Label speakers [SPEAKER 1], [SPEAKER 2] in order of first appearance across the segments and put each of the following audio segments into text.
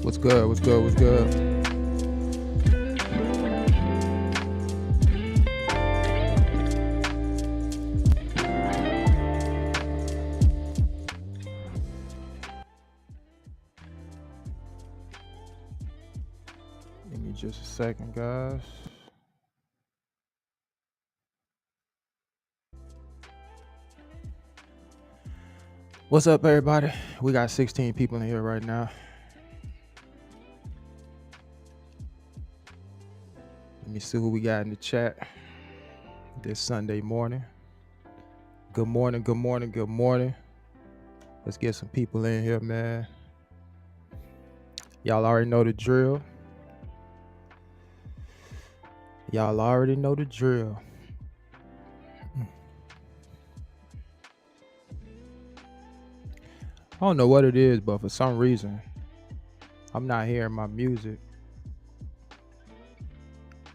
[SPEAKER 1] What's good? What's good? What's good? Give me just a second, guys. What's up, everybody? We got 16 people in here right now. Let me see who we got in the chat this Sunday morning. Good morning, good morning, good morning. Let's get some people in here, man. Y'all already know the drill. Y'all already know the drill. I don't know what it is, but for some reason, I'm not hearing my music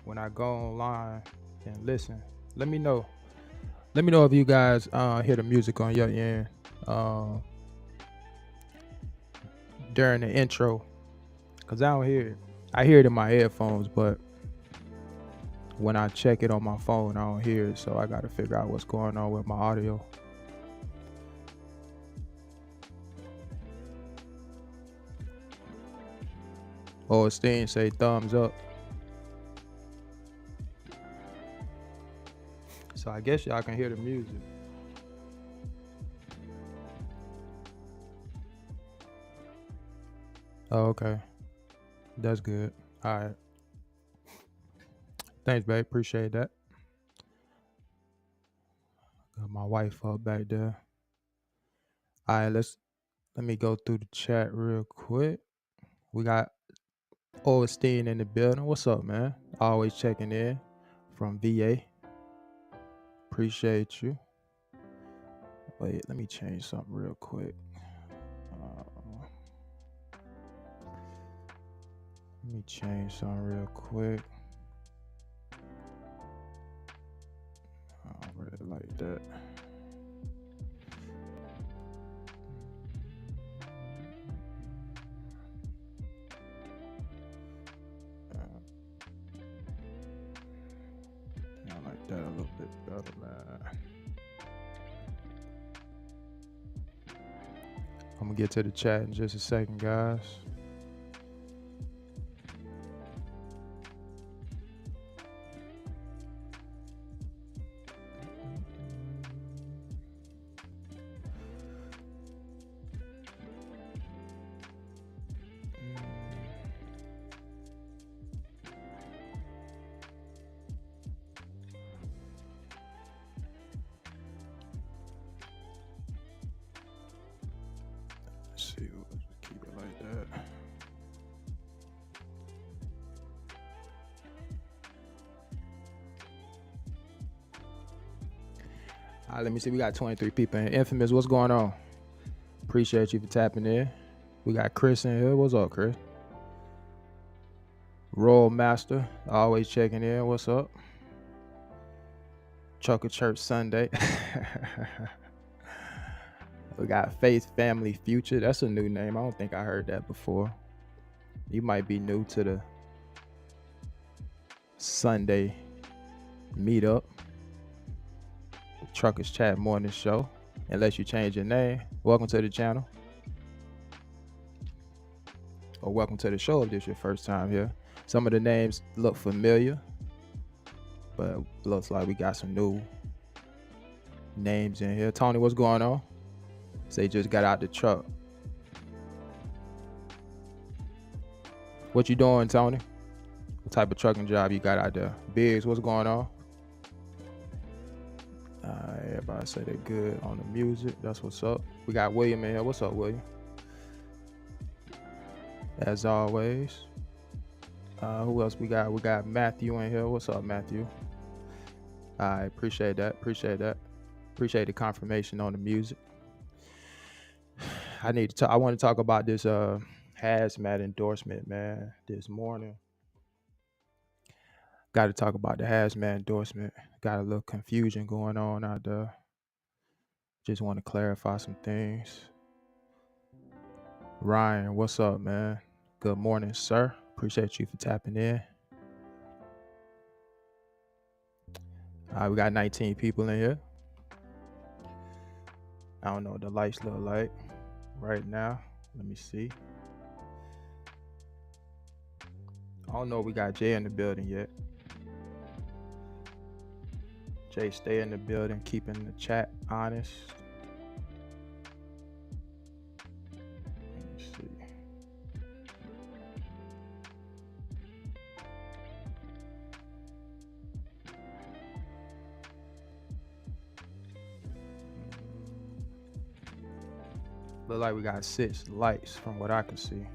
[SPEAKER 1] when I go online and listen. Let me know. Let me know if you guys hear the music on your end during the intro, because I don't hear it. I hear it in my headphones, but when I check it on my phone, I don't hear it. So I got to figure out what's going on with my audio. Oh, Steen say thumbs up. So I guess y'all can hear the music. Oh, okay. That's good. All right. Thanks, babe. Appreciate that. Got my wife up back there. All right, let me go through the chat real quick. We got Steen in the building. What's up, man? Always checking in from VA. Appreciate you. Wait, let me change something real quick. Let me change something real quick. I don't really like that. I like that a little bit better, man. I'm gonna get to the chat in just a second, guys. Let's see, let's keep it like that. All right, let me see. We got 23 people in. Infamous, what's going on? Appreciate you for tapping in. We got Chris in here. What's up, Chris? Royal Master, always checking in. What's up? Chocolate Church Sunday. We got Faith Family Future. That's a new name. I don't think I heard that before. You might be new to the Sunday meetup. Truckers Chat Morning Show. Unless you change your name. Welcome to the channel. Or welcome to the show if this is your first time here. Some of the names look familiar, but looks like we got some new names in here. Tony, what's going on? Say just got out the truck. What you doing, Tony? What type of trucking job you got out there? Biggs, what's going on? Everybody say they're good on the music. That's what's up. We got William in here. What's up, William? As always. Who else we got? We got Matthew in here. What's up, Matthew? I appreciate that. Appreciate the confirmation on the music. I want to talk about this hazmat endorsement, man, this morning. Got to talk about the hazmat endorsement. Got a little confusion going on out there. Just want to clarify some things. Ryan, what's up, man? Good morning, sir. Appreciate you for tapping in. All right, we got 19 people in here. I don't know what the lights look like right now. Let me see. I don't know if we got Jay in the building yet. Jay, stay in the building, keeping the chat honest. Let me see. Look like we got 6 lights from what I can see.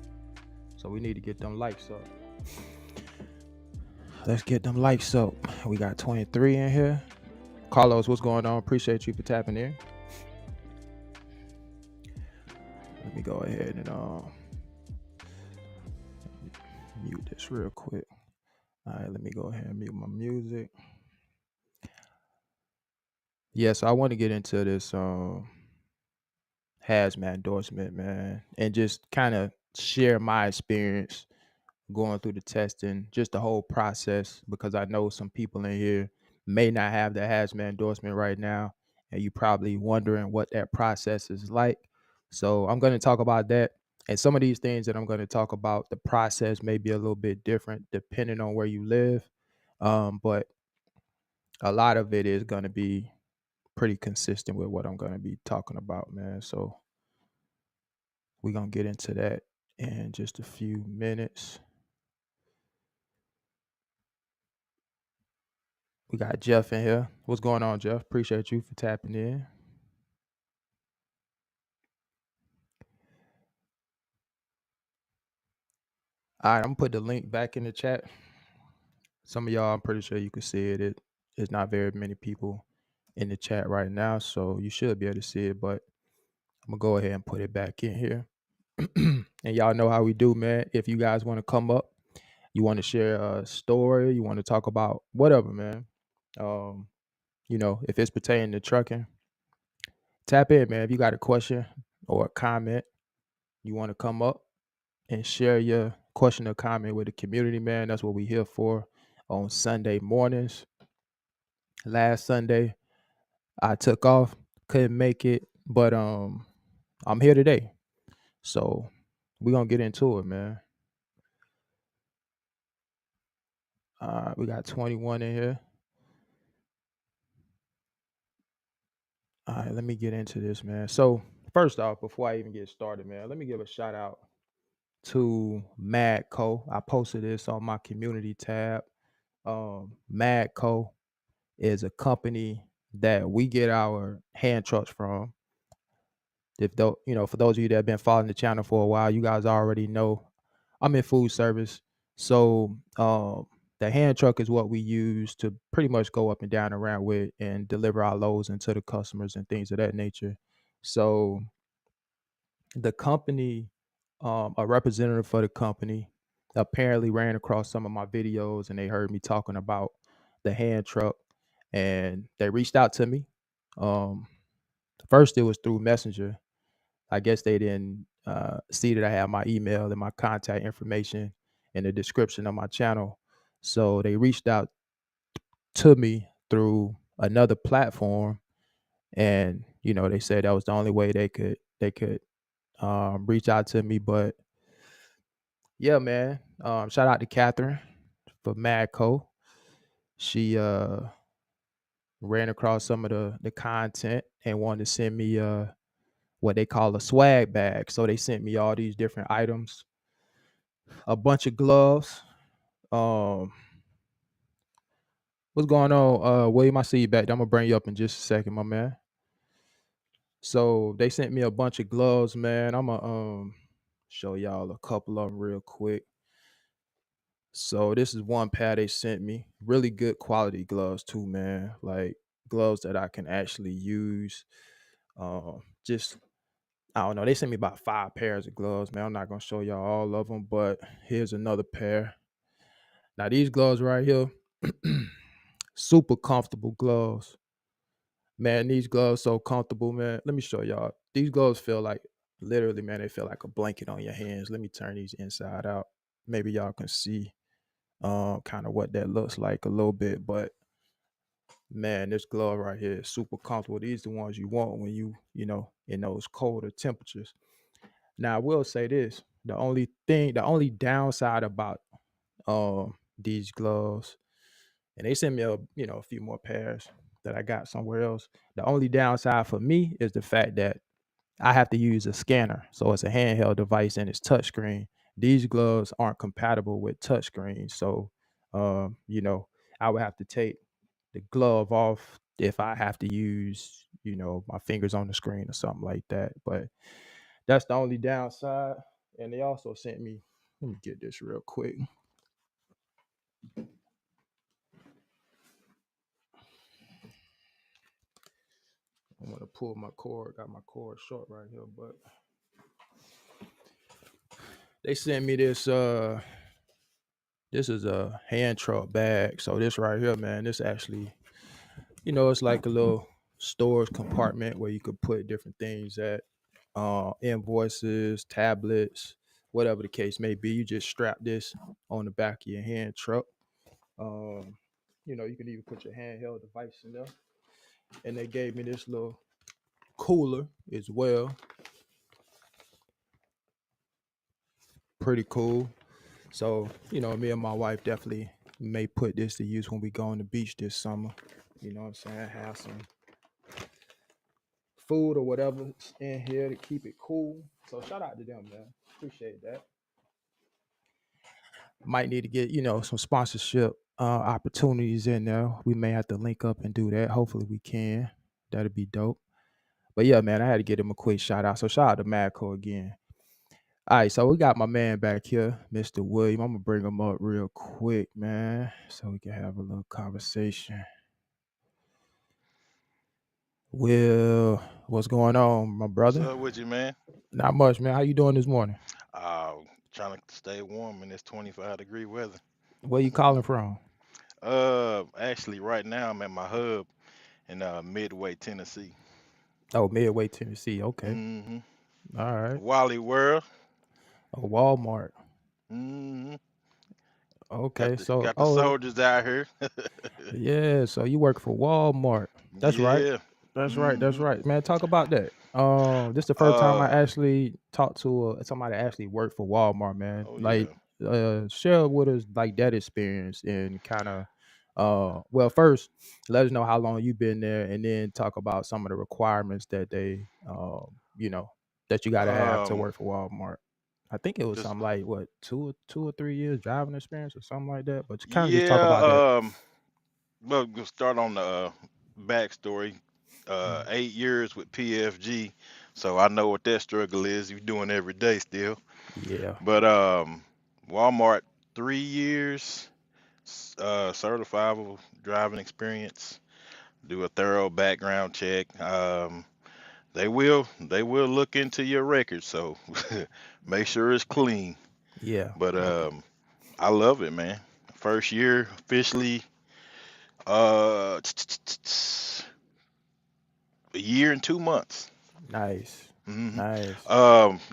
[SPEAKER 1] So we need to get them lights up. Let's get them lights up. We got 23 in here. Carlos, what's going on? Appreciate you for tapping in. Let me go ahead and mute this real quick. All right, let me go ahead and mute my music. Yeah, so I want to get into this hazmat endorsement, man, and just kind of share my experience going through the testing, just the whole process, because I know some people in here may not have the hazmat endorsement right now, and you probably wondering what that process is like. So I'm going to talk about that. And some of these things that I'm going to talk about, the process may be a little bit different depending on where you live. But a lot of it is going to be pretty consistent with what I'm going to be talking about, man. So we're going to get into that in just a few minutes. We got Jeff in here. What's going on, Jeff? Appreciate you for tapping in. All right, I'm gonna put the link back in the chat. Some of y'all, I'm pretty sure you can see it. It's not very many people in the chat right now, so you should be able to see it, but I'm gonna go ahead and put it back in here. And y'all know how we do, man. If you guys want to come up, you want to share a story, you want to talk about whatever, man. If it's pertaining to trucking, tap in, man. If you got a question or a comment, you want to come up and share your question or comment with the community, man. That's what we're here for on Sunday mornings. Last Sunday, I took off, couldn't make it, but I'm here today. So we're gonna get into it, man. We got 21 in here. All right, let me get into this, man. So first off, before I even get started, man, let me give a shout out to Madco. I posted this on my community tab. Madco is a company that we get our hand trucks from. For those of you that have been following the channel for a while, you guys already know I'm in food service. So the hand truck is what we use to pretty much go up and down around with and deliver our loads into the customers and things of that nature. So the company, a representative for the company, apparently ran across some of my videos and they heard me talking about the hand truck and they reached out to me. First, it was through Messenger. I guess they didn't see that I have my email and my contact information in the description of my channel. So they reached out to me through another platform, and they said that was the only way they could reach out to me. But yeah, man, shout out to Catherine for Madco. She ran across some of the content and wanted to send me what they call a swag bag. So they sent me all these different items, a bunch of gloves. Um, what's going on, William? I see you back. I'm gonna bring you up in just a second, my man. So they sent me a bunch of gloves, man. I'm gonna show y'all a couple of them real quick. So this is one pair they sent me. Really good quality gloves too, man. Like gloves that I can actually use. Just I don't know. They sent me about 5 pairs of gloves, man. I'm not gonna show y'all all of them, but here's another pair. Now these gloves right here, super comfortable gloves. Man, these gloves so comfortable, man. Let me show y'all. These gloves feel like Literally, man, they feel like a blanket on your hands. Let me turn these inside out. Maybe y'all can see kind of what that looks like a little bit. But man, this glove right here is super comfortable. These the ones you want when you in those colder temperatures. Now I will say this: the only downside about these gloves, and they sent me a few more pairs that I got somewhere else. The only downside for me is the fact that I have to use a scanner. So it's a handheld device and it's touchscreen. These gloves aren't compatible with touchscreen. So, I would have to take the glove off if I have to use, my fingers on the screen or something like that. But that's the only downside. And they also sent me, let me get this real quick. I'm going to pull my cord. Got my cord short right here. But they sent me this is a hand truck bag. So this right here, man, this actually, it's like a little storage compartment where you could put different things at, invoices, tablets, whatever the case may be. You just strap this on the back of your hand truck. Um, you can even put your handheld device in there. And they gave me this little cooler as well. Pretty cool. So, me and my wife definitely may put this to use when we go on the beach this summer. You know what I'm saying? Have some food or whatever in here to keep it cool. So shout out to them, man. Appreciate that. Might need to get, some sponsorship opportunities in there. We may have to link up and do that. Hopefully we can. That'd be dope. But yeah, man, I had to give him a quick shout out. So shout out to Madco again. All right, so we got my man back here, Mr. William. I'm gonna bring him up real quick, man, so we can have a little conversation. Will, what's going on, my
[SPEAKER 2] What's
[SPEAKER 1] brother?
[SPEAKER 2] up with you, man?
[SPEAKER 1] Not much, man. How you doing this morning?
[SPEAKER 2] Uh, Trying to stay warm in this 25-degree weather.
[SPEAKER 1] Where you calling from?
[SPEAKER 2] Actually, right now I'm at my hub in Midway, Tennessee.
[SPEAKER 1] Oh, Midway, Tennessee. Okay.
[SPEAKER 2] Mm-hmm.
[SPEAKER 1] All right.
[SPEAKER 2] Wally World.
[SPEAKER 1] Oh, Walmart.
[SPEAKER 2] Mm-hmm.
[SPEAKER 1] Okay. So,
[SPEAKER 2] Got the soldiers out here.
[SPEAKER 1] yeah. So you work for Walmart. That's right.
[SPEAKER 2] Yeah.
[SPEAKER 1] That's right. That's
[SPEAKER 2] Mm-hmm.
[SPEAKER 1] right, man. Talk about that. This is the first time I
[SPEAKER 2] Uh.
[SPEAKER 1] actually talked to somebody that actually worked for Walmart, man.
[SPEAKER 2] Oh
[SPEAKER 1] Like,
[SPEAKER 2] yeah.
[SPEAKER 1] share with us like that experience and kind of, well, first let us know how long you've been there, and then talk about some of the requirements that you know, that you got to have to
[SPEAKER 2] Um.
[SPEAKER 1] work for Walmart. I think it was
[SPEAKER 2] Just
[SPEAKER 1] something like what 2 or 3 years driving experience or something like that. But kind of just talk about that.
[SPEAKER 2] yeah. Well, we'll start on the backstory.
[SPEAKER 1] Mhm.
[SPEAKER 2] 8 years with PFG, so I know what that struggle is. You're doing every day still.
[SPEAKER 1] Yeah.
[SPEAKER 2] But Walmart, 3 years, certifiable driving experience. Do a thorough background check. They will look into your record, so make sure it's clean.
[SPEAKER 1] Yeah.
[SPEAKER 2] But
[SPEAKER 1] Okay.
[SPEAKER 2] I love it, man. First year officially, uh, a year and 2 months.
[SPEAKER 1] Nice.
[SPEAKER 2] hmm
[SPEAKER 1] Nice.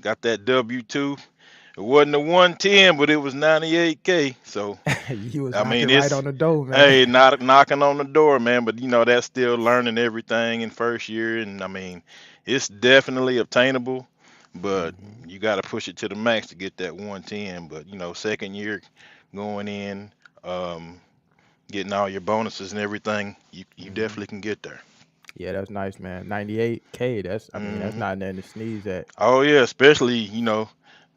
[SPEAKER 2] Got that W-2. It wasn't a 110, but it was 98K. So
[SPEAKER 1] You was
[SPEAKER 2] I mean,
[SPEAKER 1] knocking right
[SPEAKER 2] it's
[SPEAKER 1] on the door, man.
[SPEAKER 2] hey, not knocking on the door, man. But that's still learning everything in first year, and I mean, it's definitely obtainable, but
[SPEAKER 1] Hmm.
[SPEAKER 2] you got to push it to the max to get that 110. But second year going in, um, getting all your bonuses and everything, you
[SPEAKER 1] Hmm.
[SPEAKER 2] definitely can get there.
[SPEAKER 1] Yeah, that's nice, man. 98K. I mean, that's
[SPEAKER 2] hmm
[SPEAKER 1] not nothing to sneeze at.
[SPEAKER 2] Oh yeah, especially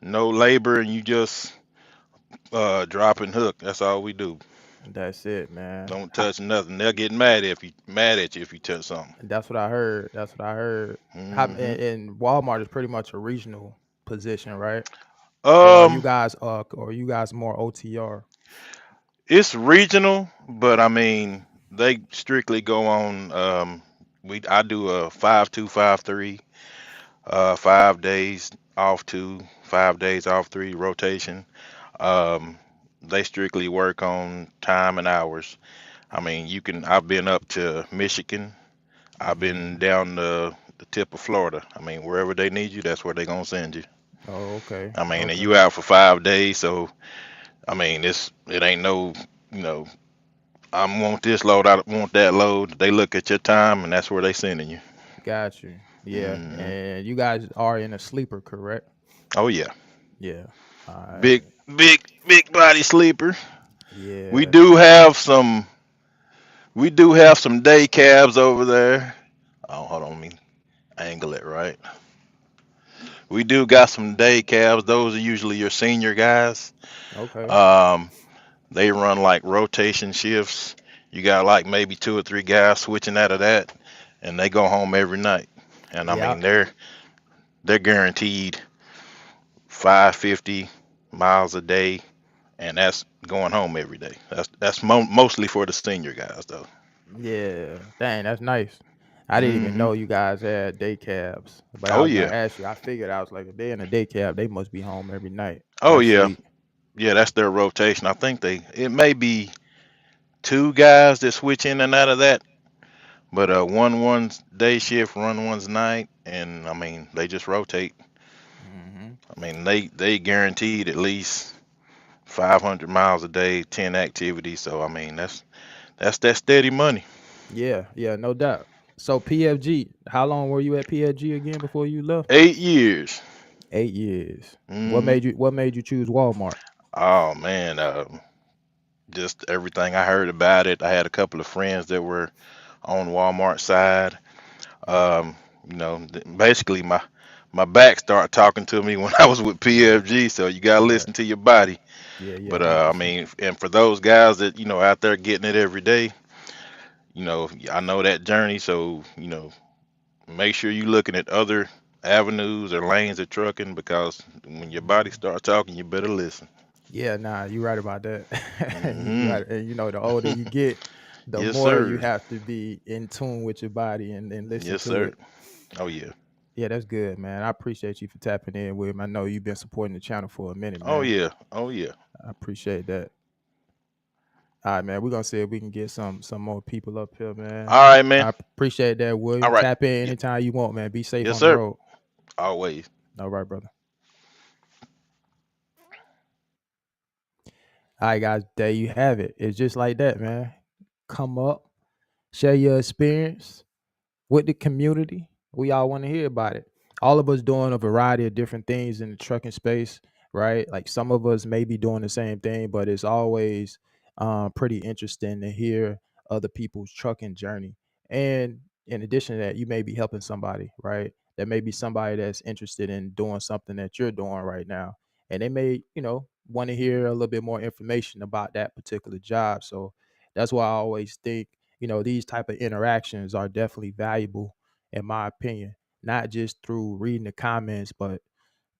[SPEAKER 2] no labor and you just drop and hook. That's all we do.
[SPEAKER 1] That's it, man.
[SPEAKER 2] Don't touch nothing. They'll get mad at you if you touch something.
[SPEAKER 1] That's what I heard. That's what I heard.
[SPEAKER 2] hmm
[SPEAKER 1] And Walmart is pretty much a regional position, right?
[SPEAKER 2] Um,
[SPEAKER 1] Or you guys more OTR?
[SPEAKER 2] it's regional, but I mean they strictly go on. I do a 5-2-5-3, 5 days off 2, 5 days off 3 rotation. Um, they strictly work on time and hours. I mean, I've been up to Michigan. I've been
[SPEAKER 1] Hmm.
[SPEAKER 2] down to the tip of Florida. I mean, wherever they need you, that's where they're gonna send you.
[SPEAKER 1] Oh, okay.
[SPEAKER 2] I mean, and
[SPEAKER 1] Okay.
[SPEAKER 2] you out for 5 days, so I mean, it ain't no, you know, I want this load, I want that load. They look at your time, and that's where they sending you.
[SPEAKER 1] Got you. Yeah.
[SPEAKER 2] Hmm.
[SPEAKER 1] And you guys are in a sleeper, correct?
[SPEAKER 2] Oh yeah,
[SPEAKER 1] Yeah. All
[SPEAKER 2] big,
[SPEAKER 1] right.
[SPEAKER 2] big body sleeper. We
[SPEAKER 1] Yeah.
[SPEAKER 2] do have some, we do have some day cabs over there. Oh, hold on, let me angle it right. We do got some day cabs. Those are usually your senior guys.
[SPEAKER 1] Okay.
[SPEAKER 2] Um, they run like rotation shifts. You got like maybe two or three guys switching out of that, and they go home every night. And I
[SPEAKER 1] Yeah.
[SPEAKER 2] mean, they're guaranteed 550 miles a day, and that's going home every day. That's mostly for the senior guys though.
[SPEAKER 1] Yeah. Dang, that's nice. I didn't even
[SPEAKER 2] Hmm.
[SPEAKER 1] know you guys had day cabs, but I
[SPEAKER 2] Oh
[SPEAKER 1] was gonna
[SPEAKER 2] yeah.
[SPEAKER 1] ask you. I figured I was like, if they're in a day cab, they must be home every night.
[SPEAKER 2] Oh
[SPEAKER 1] That's
[SPEAKER 2] yeah.
[SPEAKER 1] sweet.
[SPEAKER 2] Yeah, that's their rotation. I think it may be two guys that switch in and out of that, but one's day shift, one's night, and I mean they just rotate.
[SPEAKER 1] Hmm.
[SPEAKER 2] I mean they guaranteed at least 500 miles a day, 10 activities. So I mean that's that steady money.
[SPEAKER 1] Yeah. Yeah. No doubt. So PFG, how long were you at PFG again before you left?
[SPEAKER 2] 8 years.
[SPEAKER 1] 8 years.
[SPEAKER 2] Hmm.
[SPEAKER 1] What made you choose Walmart?
[SPEAKER 2] Oh man, just everything I heard about it. I had a couple of friends that were on Walmart side.
[SPEAKER 1] Mhm.
[SPEAKER 2] Um, basically my back started talking to me when I was with
[SPEAKER 1] Yeah.
[SPEAKER 2] PFG. So you gotta
[SPEAKER 1] Yeah.
[SPEAKER 2] listen to your body.
[SPEAKER 1] Yeah. Yeah.
[SPEAKER 2] But
[SPEAKER 1] Hundred
[SPEAKER 2] I
[SPEAKER 1] percent.
[SPEAKER 2] mean, and for those guys that out there getting it every day, I know that journey. So make sure you're looking at other avenues or lanes of trucking because when your body
[SPEAKER 1] Mhm.
[SPEAKER 2] starts talking, you better listen.
[SPEAKER 1] Yeah, nah, you're right about that. You
[SPEAKER 2] Hmm.
[SPEAKER 1] right, and the older you get, the
[SPEAKER 2] Yes,
[SPEAKER 1] more you
[SPEAKER 2] sir.
[SPEAKER 1] have to be in tune with your body and listen
[SPEAKER 2] Yes,
[SPEAKER 1] to
[SPEAKER 2] sir.
[SPEAKER 1] it.
[SPEAKER 2] Oh yeah.
[SPEAKER 1] Yeah, that's good, man. I appreciate you for tapping in with me. I know you've been supporting the channel for a minute,
[SPEAKER 2] Oh
[SPEAKER 1] man.
[SPEAKER 2] yeah. Oh yeah.
[SPEAKER 1] I appreciate that. All right, man. We're gonna see if we can get some more people up here, man.
[SPEAKER 2] All right, man.
[SPEAKER 1] I appreciate that,
[SPEAKER 2] All
[SPEAKER 1] William.
[SPEAKER 2] right.
[SPEAKER 1] Tap in
[SPEAKER 2] Y-
[SPEAKER 1] anytime you want, man. Be safe
[SPEAKER 2] Yes,
[SPEAKER 1] on the
[SPEAKER 2] sir.
[SPEAKER 1] road.
[SPEAKER 2] Always.
[SPEAKER 1] All right, brother. All right, guys. There you have it. It's just like that, man. Come up, share your experience with the community. We all want to hear about it. All of us doing a variety of different things in the trucking space, right? Like some of us may be doing the same thing, but it's always pretty interesting to hear other people's trucking journey. And in addition to that, you may be helping somebody, right? There may be somebody that's interested in doing something that you're doing right now, and they may, want to hear a little bit more information about that particular job. So that's why I always think these type of interactions are definitely valuable in my opinion, not just through reading the comments, but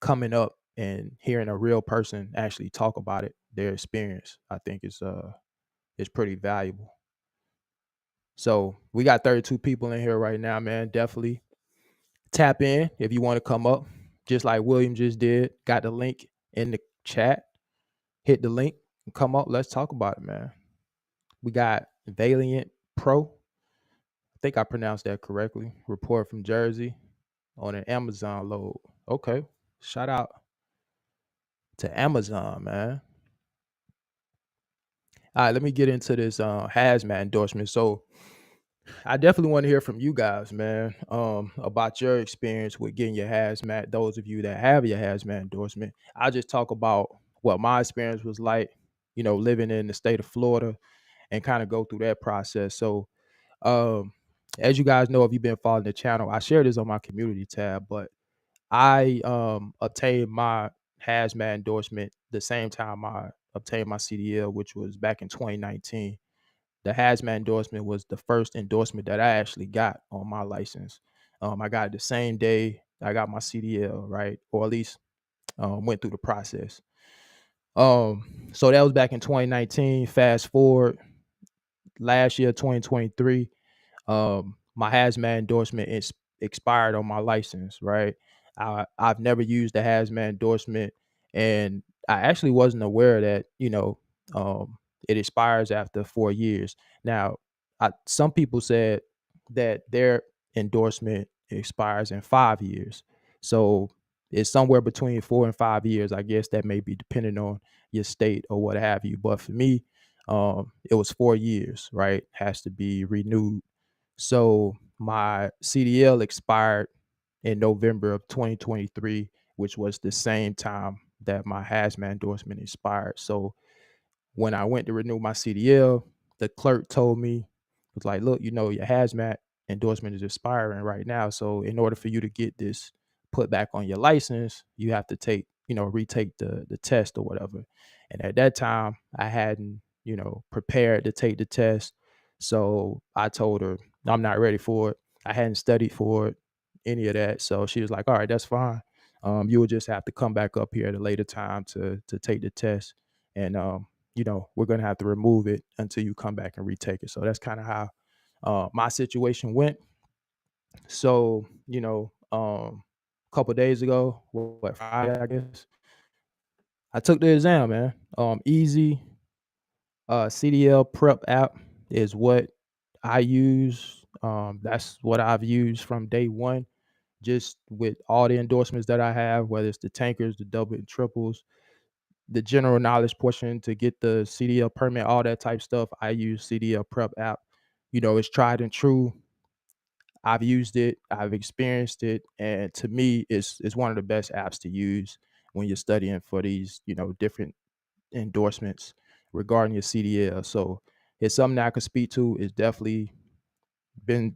[SPEAKER 1] coming up and hearing a real person actually talk about it, their experience. I think is pretty valuable. So we got 32 people in here right now, man. Definitely tap in if you want to come up, just like William just did. Got the link in the chat. Hit the link and come up. Let's talk about it, man. We got Valiant Pro. I think I pronounced that correctly. Report from Jersey on an Amazon load. Okay. Shout out to Amazon, man. All right, let me get into this hazmat endorsement. So I definitely want to hear from you guys, man, about your experience with getting your hazmat. Those of you that have your hazmat endorsement, I'll just talk about what my experience was like, living in the state of Florida and kind of go through that process. So um, as you guys know, if you've been following the channel, I share this on my community tab, but I obtained my hazmat endorsement the same time I obtained my CDL, which was back in 2019. The hazmat endorsement was the first endorsement that I actually got on my license. I got it the same day I got my CDL, right, or at least went through the process. So that was back in 2019. Fast forward last year, 2023. My hazmat endorsement is expired on my license, right? I've never used the hazmat endorsement, and I actually wasn't aware that it expires after 4 years. Now, some people said that their endorsement expires in 5 years. So it's somewhere between 4 and 5 years. I guess that may be depending on your state or what have you. But for me, it was 4 years, right? Has to be renewed. So my CDL expired in November of 2023, which was the same time that my hazmat endorsement expired. So when I went to renew my CDL, the clerk told me, was like, look, your hazmat endorsement is expiring right now. So in order for you to get this put back on your license, you have to retake the test or whatever. And at that time, I hadn't, prepared to take the test. So I told her, I'm not ready for it. I hadn't studied for it, any of that. So she was like, all right, that's fine. You would just have to come back up here at a later time to take the test. And we're gonna have to remove it until you come back and retake it. So that's kind of how my situation went. So a couple days ago, what Friday, I guess, I took the exam, man. Easy. CDL prep app is what I use. That's what I've used from day one, just with all the endorsements that I have, whether it's the tankers, the double and triples, the general knowledge portion to get the CDL permit, all that type stuff. I use CDL prep app. It's tried and true. I've used it, I've experienced it, and to me, it's one of the best apps to use when you're studying for these, different endorsements regarding your CDL. So it's something that I could speak to. It's definitely been,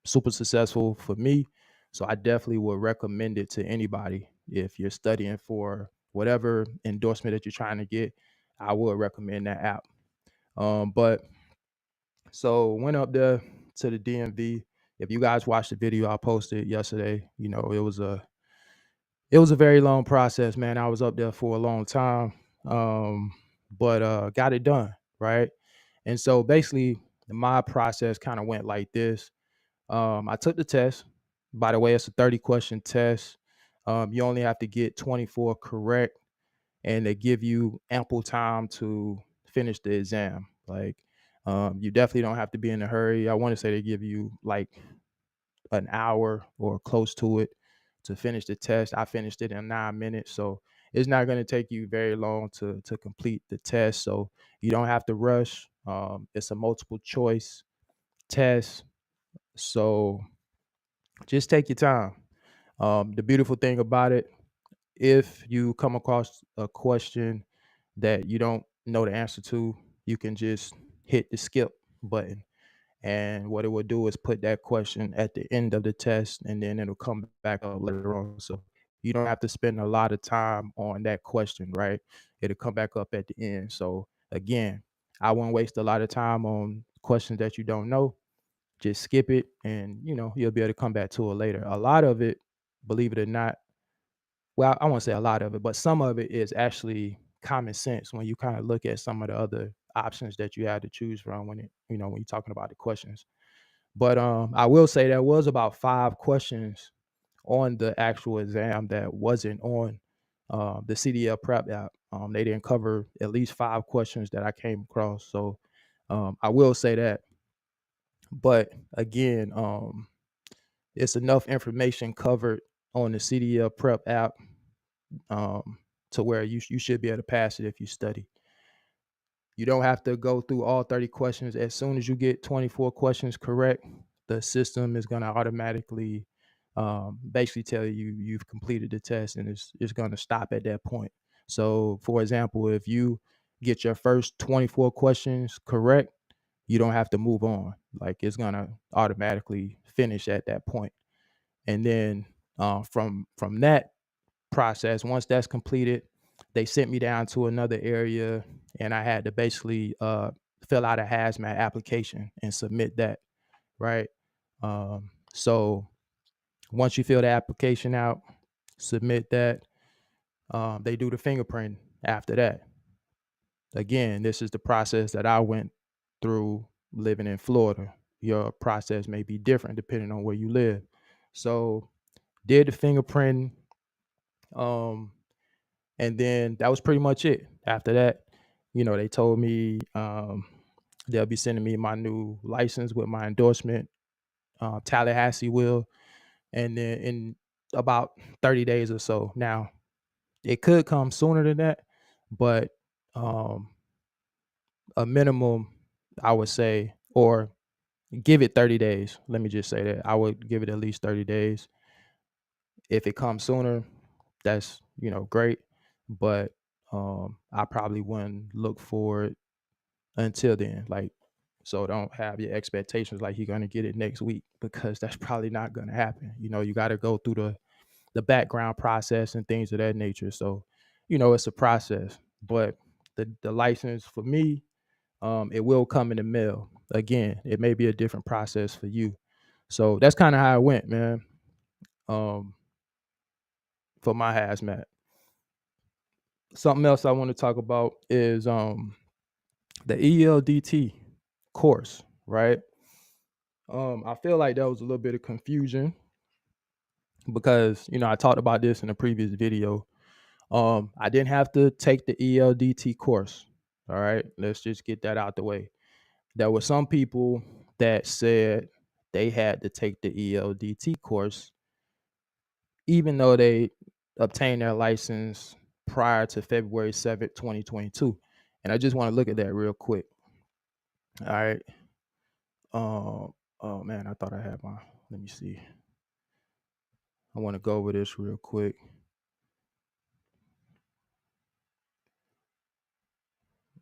[SPEAKER 1] super successful for me. So I definitely would recommend it to anybody if you're studying for whatever endorsement that you're trying to get. I would recommend that app. But so went up there to the DMV. If you guys watched the video I posted yesterday, it was a very long process, man. I was up there for a long time. But got it done, right? And so basically my process kind of went like this. I took the test. By the way, it's a 30-question test. You only have to get 24 correct, and they give you ample time to finish the exam. Like, you definitely don't have to be in a hurry. I want to say they give you like an hour or close to it to finish the test. I finished it in 9 minutes, so it's not going to take you very long to complete the test. So you don't have to rush. It's a multiple choice test, so just take your time. The beautiful thing about it, if you come across a question that you don't know the answer to, you can just hit the skip button. And what it will do is put that question at the end of the test, and then it'll come back up later on. So you don't have to spend a lot of time on that question, right? It'll come back up at the end. So again, I won't waste a lot of time on questions that you don't know. Just skip it, and you'll be able to come back to it later. A lot of it, believe it or not, well, I won't say a lot of it, but some of it is actually common sense when you kind of look at some of the other options that you had to choose from when you're talking about the questions. But I will say there was about 5 questions on the actual exam that wasn't on the CDL prep app. They didn't cover at least 5 questions that I came across. So I will say that. But again, it's enough information covered on the CDL prep app, um, to where you should be able to pass it if you study. You don't have to go through all 30 questions. As soon as you get 24 questions correct, the system is going to automatically basically tell you you've completed the test, and it's going to stop at that point. So, for example, if you get your first 24 questions correct, you don't have to move on. Like, it's going to automatically finish at that point. And then from that process, once that's completed, they sent me down to another area, and I had to basically fill out a hazmat application and submit that, right? So once you fill the application out, submit that, they do the fingerprint after that. Again, this is the process that I went through living in Florida. Your process may be different depending on where you live. So did the fingerprint, um, and then that was pretty much it. After that, they told me they'll be sending me my new license with my endorsement. Tallahassee will. and then in about 30 days or so. Now, it could come sooner than that, but um, a minimum, I would say, or give it 30 days. Let me just say that I would give it at least 30 days. If it comes sooner, that's great, but I probably wouldn't look forward until then. Like, so don't have your expectations like you're gonna get it next week, because that's probably not gonna happen. You got to go through the background process and things of that nature. So, it's a process. But the license for me, it will come in the mail. Again, it may be a different process for you. So that's kind of how it went, man. Um, for my hazmat. Something else I want to talk about is the ELDT course, right? I feel like there was a little bit of confusion because I talked about this in a previous video. I didn't have to take the ELDT course. All right, let's just get that out the way. There were some people that said they had to take the ELDT course, even though they obtained their license prior to February 7th, 2022. And I just want to look at that real quick. All right. Oh man, I thought I had my. Let me see. I want to go over this real quick.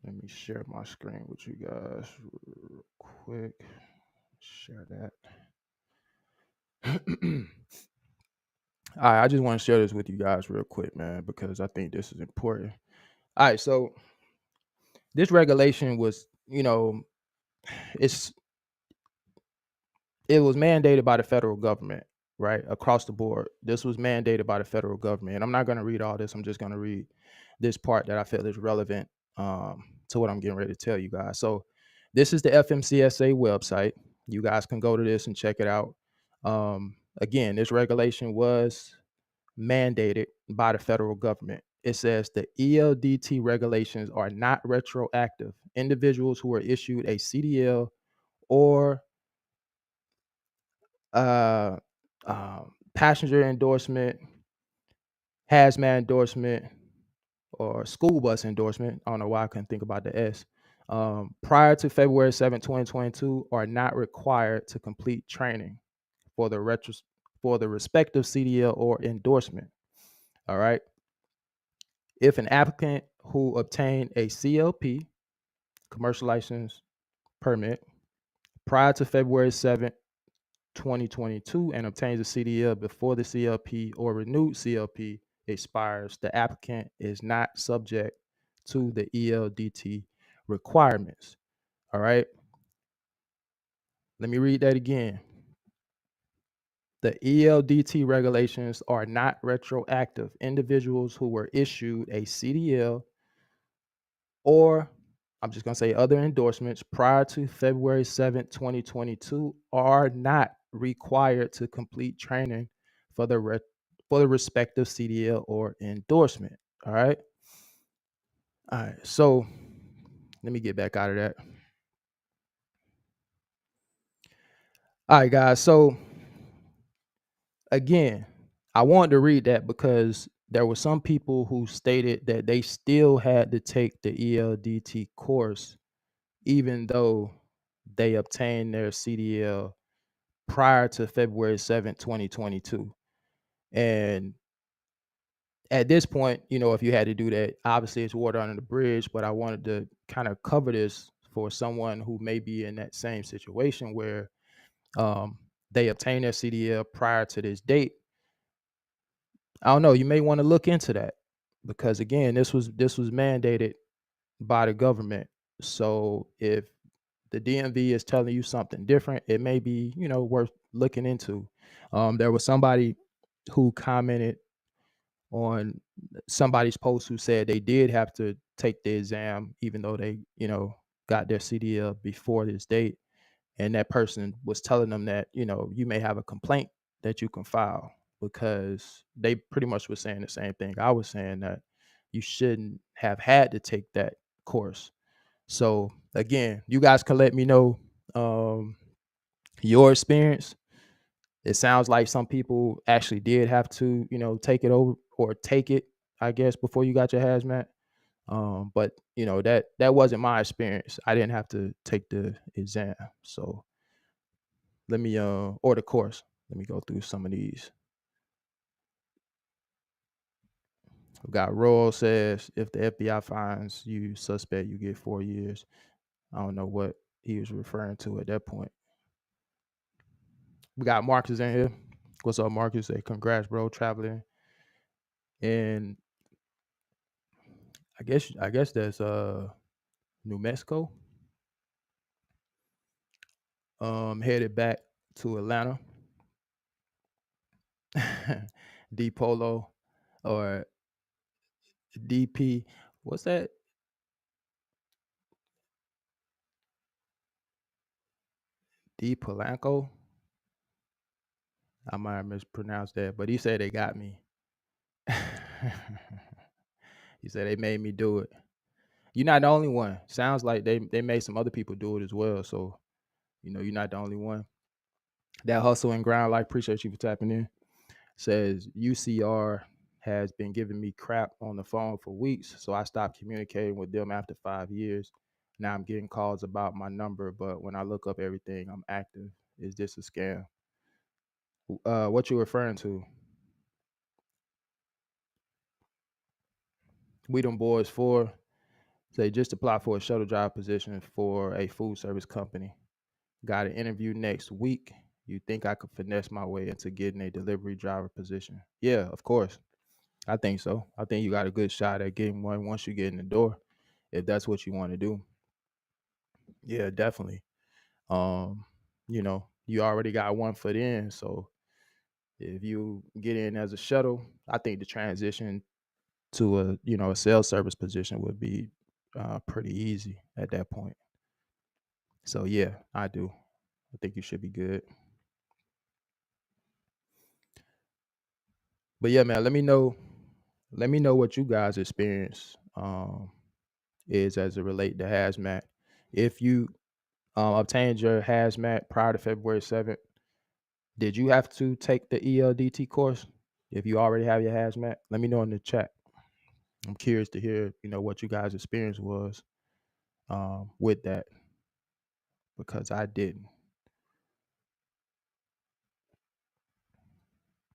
[SPEAKER 1] Let me share my screen with you guys real quick. Share that. All right, I just want to share this with you guys real quick, man, because I think this is important. All right, so this regulation was, it's it was mandated by the federal government, right? Across the board. This was mandated by the federal government. And I'm not going to read all this. I'm just going to read this part that I feel is relevant to what I'm getting ready to tell you guys. So this is the FMCSA website. You guys can go to this and check it out. Again, this regulation was mandated by the federal government. It says the ELDT regulations are not retroactive. Individuals who are issued a CDL or uh, passenger endorsement, hazmat endorsement, or school bus endorsement. I don't know why I couldn't think about the S. Prior to February 7th, 2022, are not required to complete training for for the respective CDL or endorsement. All right. If an applicant who obtained a CLP, commercial license permit, prior to February 7th, 2022, and obtains a CDL before the CLP or renewed CLP expires, the applicant is not subject to the ELDT requirements. All right. Let me read that again. The ELDT regulations are not retroactive. Individuals who were issued a CDL or I'm just going to say other endorsements prior to February 7th, 2022 are not required to complete training for for the respective CDL or endorsement. All right. All right. So let me get back out of that. All right, guys. So again, I wanted to read that because there were some people who stated that they still had to take the ELDT course, even though they obtained their CDL prior to February 7th, 2022. And at this point, if you had to do that, obviously it's water under the bridge, but I wanted to kind of cover this for someone who may be in that same situation where they obtained their CDL prior to this date. I don't know, you may want to look into that because again, this was mandated by the government. So if the DMV is telling you something different, it may be, worth looking into. There was somebody who commented on somebody's post who said they did have to take the exam, even though they, got their CDL before this date. And that person was telling them that, you may have a complaint that you can file because they pretty much were saying the same thing. I was saying that you shouldn't have had to take that course. So again, you guys can let me know your experience. It sounds like some people actually did have to, take it over or take it, I guess, before you got your hazmat. But that wasn't my experience. I didn't have to take the exam. So let me or the course. Let me go through some of these. We got Royal says if the FBI finds you suspect, you get 4 years. I don't know what he was referring to at that point. We got Marcus in here. What's up, Marcus? Say congrats, bro, traveling. And I guess that's New Mexico. Headed back to Atlanta. D Polo or DP. What's that? D Polanco. I might have mispronounced that, but he said they got me. He said they made me do it. You're not the only one. Sounds like they made some other people do it as well. So you're not the only one. That hustle and grind life. Appreciate you for tapping in. Says UCR has been giving me crap on the phone for weeks, so I stopped communicating with them after 5 years. Now I'm getting calls about my number, but when I look up everything, I'm active. Is this a scam? What you referring to? We them boys for say just apply for a shuttle driver position for a food service company. Got an interview next week. You think I could finesse my way into getting a delivery driver position? Yeah, of course. I think so. I think you got a good shot at getting one once you get in the door, if that's what you want to do. Yeah, definitely. You already got one foot in, so if you get in as a shuttle, I think the transition to a sales service position would be pretty easy at that point. So yeah, I do. I think you should be good. But yeah, man, let me know. Let me know what you guys experience is as it relate to hazmat. If you obtained your hazmat prior to February 7th, did you have to take the ELDT course? If you already have your hazmat, let me know in the chat. I'm curious to hear, what you guys' experience was with that because I didn't.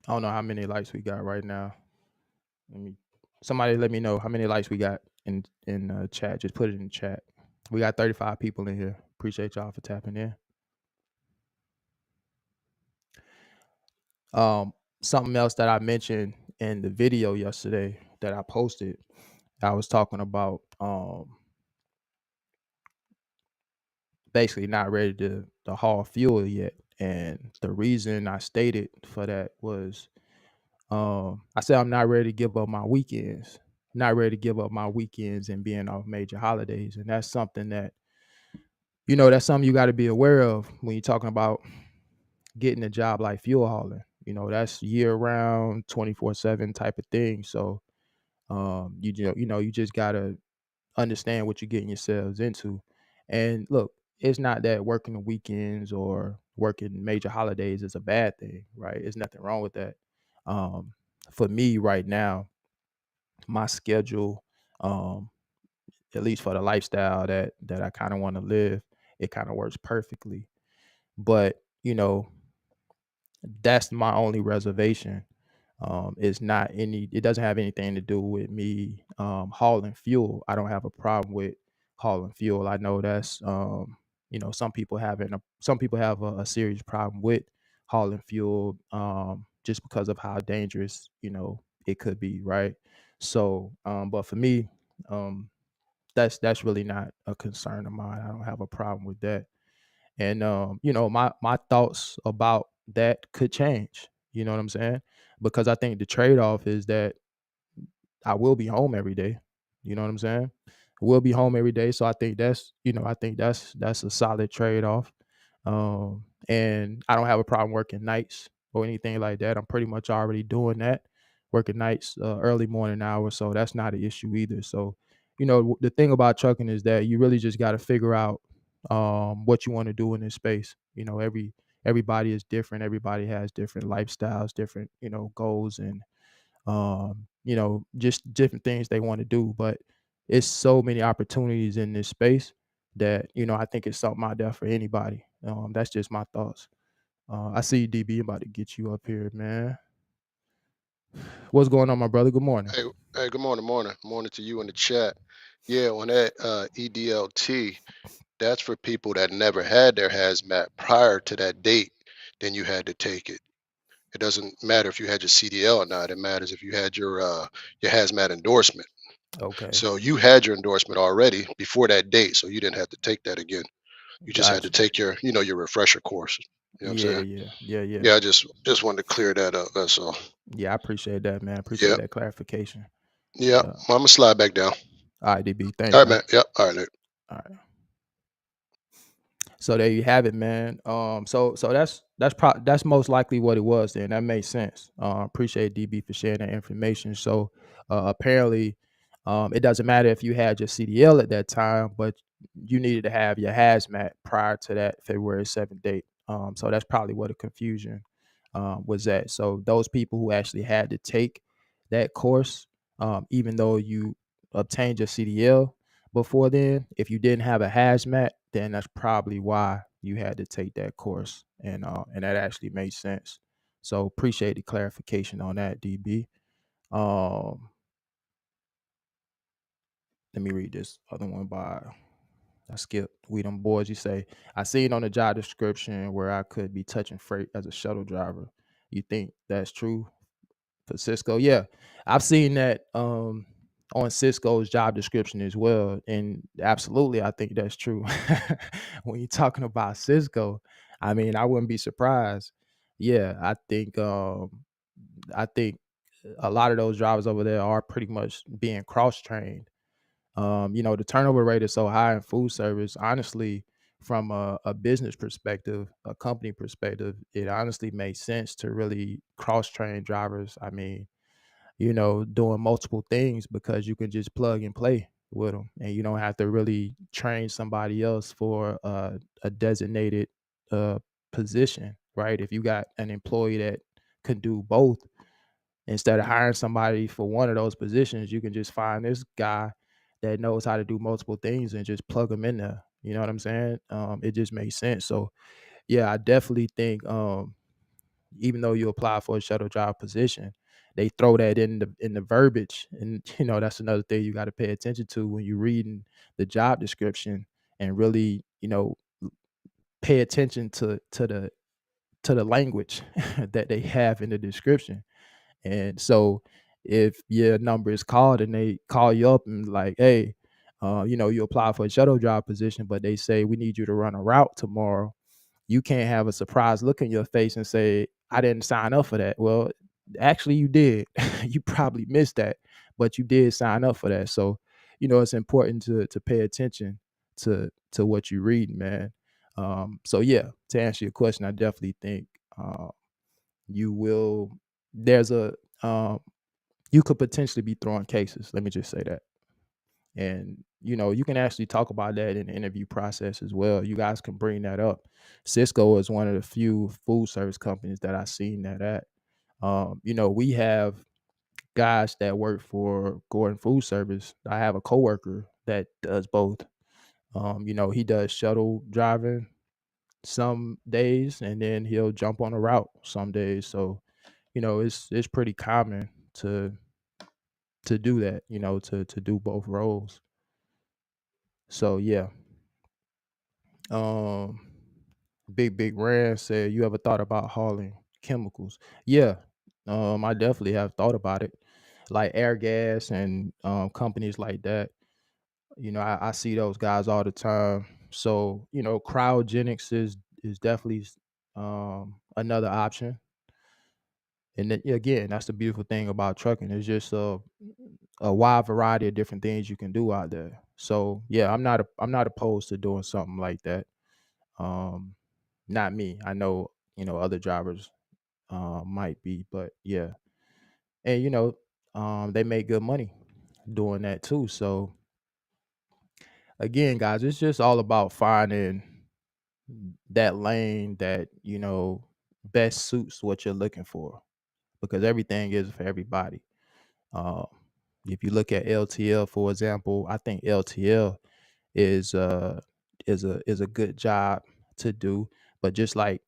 [SPEAKER 1] I don't know how many likes we got right now. Somebody let me know how many likes we got in chat. Just put it in the chat. We got 35 people in here. Appreciate y'all for tapping in. Um, Something else that I mentioned in the video yesterday that I posted, I was talking about basically not ready to haul fuel yet. And the reason I stated for that was I said I'm not ready to give up my weekends. Not ready to give up my weekends and being off major holidays. And that's something you got to be aware of when you're talking about getting a job like fuel hauling. That's year round, 24/7 type of thing. So you just gotta understand what you're getting yourselves into. And look, it's not that working the weekends or working major holidays is a bad thing, right? There's nothing wrong with that. Um, for me right now, my schedule, um, at least for the lifestyle that I kind of want to live, it kind of works perfectly. But that's my only reservation. It doesn't have anything to do with me hauling fuel. I don't have a problem with hauling fuel. I know that's some people have a serious problem with hauling fuel just because of how dangerous it could be, right? So but for me, um that's really not a concern of mine. I don't have a problem with that. And my thoughts about that could change. You know what I'm saying? Because I think the trade-off is that I will be home every day. You know what I'm saying? We'll be home every day. So I think that's a solid trade-off. And I don't have a problem working nights or anything like that. I'm pretty much already doing that, working nights, early morning hours. So that's not an issue either. So, the thing about trucking is that you really just got to figure out what you want to do in this space. everybody is different. Everybody has different lifestyles, different, goals, and just different things they want to do. But it's so many opportunities in this space that, I think it's something out there for anybody. That's just my thoughts. I see DB about to get you up here, man. What's going on, my brother? Good morning.
[SPEAKER 3] Hey, hey, good morning, morning to you in the chat. Yeah, on that EDLT, that's for people that never had their hazmat prior to that date. Then you had to take it. It doesn't matter if you had your CDL or not. It matters if you had your hazmat endorsement.
[SPEAKER 1] Okay,
[SPEAKER 3] So you had your endorsement already before that date, so you didn't have to take that again. You just had to
[SPEAKER 1] gotcha.
[SPEAKER 3] take your refresher course. You know what I'm
[SPEAKER 1] Yeah,
[SPEAKER 3] saying?
[SPEAKER 1] yeah, yeah, yeah,
[SPEAKER 3] Yeah, I just wanted to clear that up. That's all.
[SPEAKER 1] yeah. I appreciate that, man. Appreciate
[SPEAKER 3] Yep,
[SPEAKER 1] that clarification.
[SPEAKER 3] yep.
[SPEAKER 1] Yeah.
[SPEAKER 3] I'm gonna slide back down.
[SPEAKER 1] All right, DB.
[SPEAKER 3] All
[SPEAKER 1] Thanks,
[SPEAKER 3] right,
[SPEAKER 1] man.
[SPEAKER 3] man. Yep. All right.
[SPEAKER 1] All right. So there you have it, man. So that's most likely what it was. Then that makes sense. Appreciate DB for sharing that information. So apparently, it doesn't matter if you had your CDL at that time, but you needed to have your hazmat prior to that February 7th date. So that's probably what the confusion was at. So those people who actually had to take that course, even though you obtained your CDL before then, if you didn't have a hazmat, then that's probably why you had to take that course, and that actually made sense. So appreciate the clarification on that, DB. Um, Let me read this other one by I skipped. We them boys. You say I seen on the job description where I could be touching freight as a shuttle driver. You think that's true for Cisco? Yeah, I've seen that on Cisco's job description as well, and absolutely, I think that's true. When you're talking about Cisco, I mean, I wouldn't be surprised. Yeah, I think a lot of those drivers over there are pretty much being cross trained. The turnover rate is so high in food service. Honestly, from a business perspective, a company perspective, it honestly makes sense to really cross train drivers. I mean, doing multiple things because you can just plug and play with them, and you don't have to really train somebody else for a designated uh, position, right? If you got an employee that can do both, instead of hiring somebody for one of those positions, you can just find this guy that knows how to do multiple things and just plug them in there. You know what I'm saying? It just makes sense. So yeah, I definitely think even though you apply for a shuttle job position, they throw that in the verbiage, and that's another thing you got to pay attention to when you're reading the job description, and really pay attention to the language that they have in the description. And so if your number is called and they call you up and like, hey, you apply for a shuttle job position, but they say we need you to run a route tomorrow, you can't have a surprised look in your face and say, I didn't sign up for that. Well, actually you did. You probably missed that, but you did sign up for that. So, it's important to pay attention to what you read, man. So yeah, to answer your question, I definitely think you will there's a you could potentially be throwing cases. Let me just say that. And you can actually talk about that in the interview process as well. You guys can bring that up. Cisco is one of the few food service companies that I've seen that at. We have guys that work for Gordon Food Service. I have a coworker that does both. He does shuttle driving some days, and then he'll jump on a route some days. So it's pretty common to do that, to do both roles. So yeah. Um Big Rand said, you ever thought about hauling chemicals? Yeah. I definitely have thought about it. Like air gas and companies like that. I see those guys all the time. So, cryogenics is definitely another option. And then, again, that's the beautiful thing about trucking. It's just a wide variety of different things you can do out there. So yeah, I'm not opposed to doing something like that. Um, Not me. I know other drivers might be, but yeah, and they make good money doing that too. So again, guys, it's just all about finding that lane that, best suits what you're looking for, because everything is for everybody. Um, if you look at LTL, for example, I think LTL is is a good job to do, but just like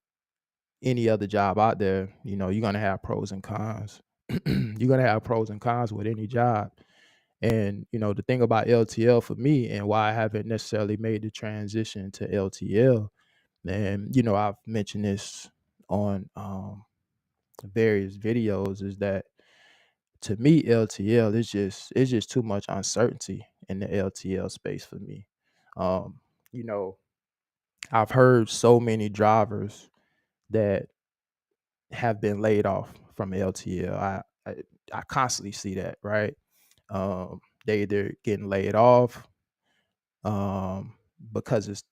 [SPEAKER 1] any other job out there, you're gonna have pros and cons. You're gonna have pros and cons with any job. And the thing about LTL for me, and why I haven't necessarily made the transition to LTL, and I've mentioned this on various videos, is that to me LTL is just it's just too much uncertainty in the LTL space for me. Um, you know, I've heard so many drivers that have been laid off from LTL. I constantly see that, right? They either getting laid off um, because it's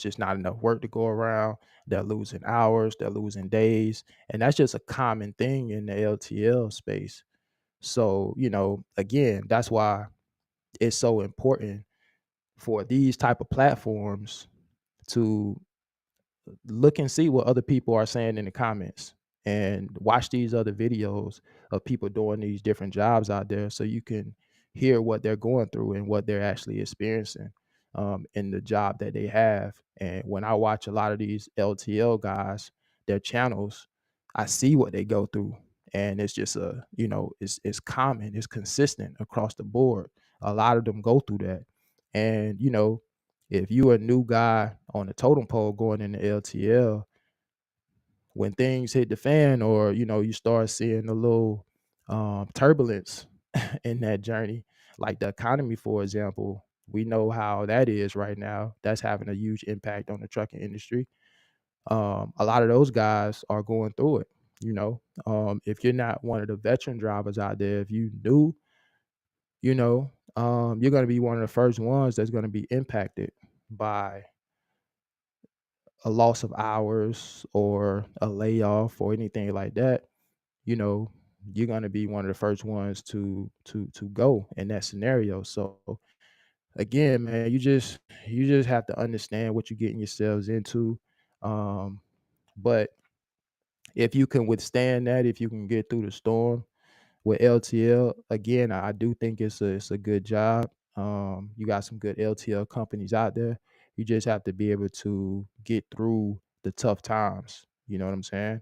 [SPEAKER 1] just not enough work to go around. They're losing hours, they're losing days, and that's just a common thing in the LTL space. So again, that's why it's so important for these type of platforms to look and see what other people are saying in the comments, and watch these other videos of people doing these different jobs out there, so you can hear what they're going through and what they're actually experiencing in the job that they have. And when I watch a lot of these LTL guys, their channels, I see what they go through, and it's just it's common, it's consistent across the board. A lot of them go through that. And if you a new guy on the totem pole going into LTL, when things hit the fan, or you start seeing a little turbulence in that journey, like the economy, for example, we know how that is right now. That's having a huge impact on the trucking industry. A lot of those guys are going through it. If you're not one of the veteran drivers out there, if you new, you're going to be one of the first ones that's going to be impacted by a loss of hours or a layoff or anything like that. you know you're going to be one of the first ones to go in that scenario. So again, man, you just have to understand what you're getting yourselves into. Um but if you can withstand that, if you can get through the storm with LTL, again, I do think it's a good job. You got some good LTL companies out there. You just have to be able to get through the tough times. You know what I'm saying?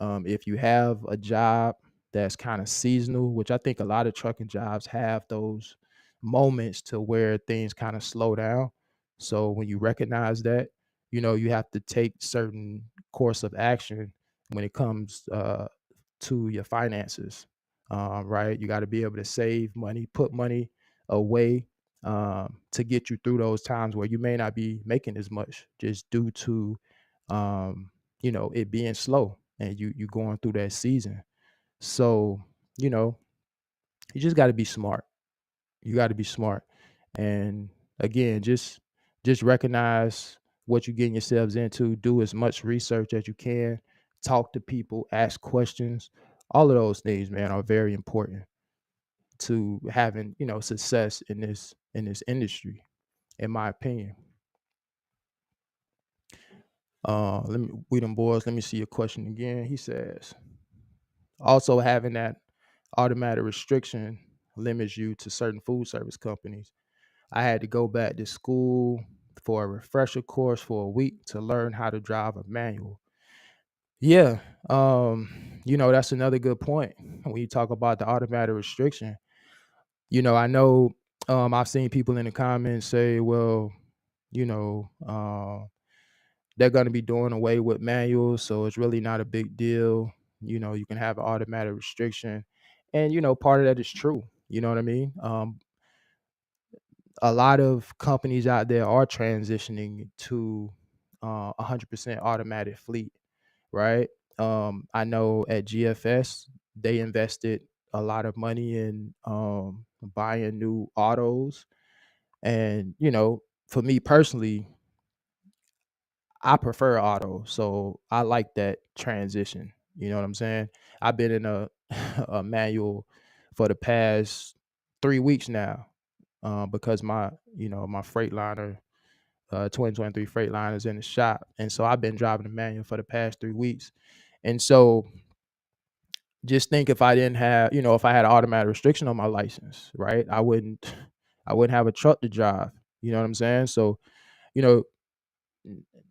[SPEAKER 1] If you have a job that's kind of seasonal, which I think a lot of trucking jobs have those moments to where things kind of slow down. So when you recognize that, you have to take certain course of action when it comes to your finances. Right? You got to be able to save money, put money away to get you through those times where you may not be making as much, just due to it being slow and you going through that season. So you know you just got to be smart. You got to be smart, and again, just recognize what you're getting yourselves into. Do as much research as you can. Talk to people, ask questions. All of those things, man, are very important to having success in this industry, in my opinion. Let me we them boys. Let me see your question again. He says, also having that automatic restriction limits you to certain food service companies. I had to go back to school for a refresher course for a week to learn how to drive a manual. Yeah, that's another good point when you talk about the automatic restriction. I know I've seen people in the comments say, well, you know, they're going to be doing away with manuals, so it's really not a big deal. You can have an automatic restriction, and part of that is true. You know what I mean? A lot of companies out there are transitioning to 100% automatic fleet, right? I know at GFS they invested a lot of money in buying new autos, and for me personally, I prefer auto, so I like that transition. You know what I'm saying? I've been in a a manual for the past 3 weeks now, because my Freightliner 2023 Freightliners in the shop, and so I've been driving the manual for the past 3 weeks. And so just think if I didn't have, if I had an automatic restriction on my license, right? I wouldn't have a truck to drive. You know what I'm saying? So, you know,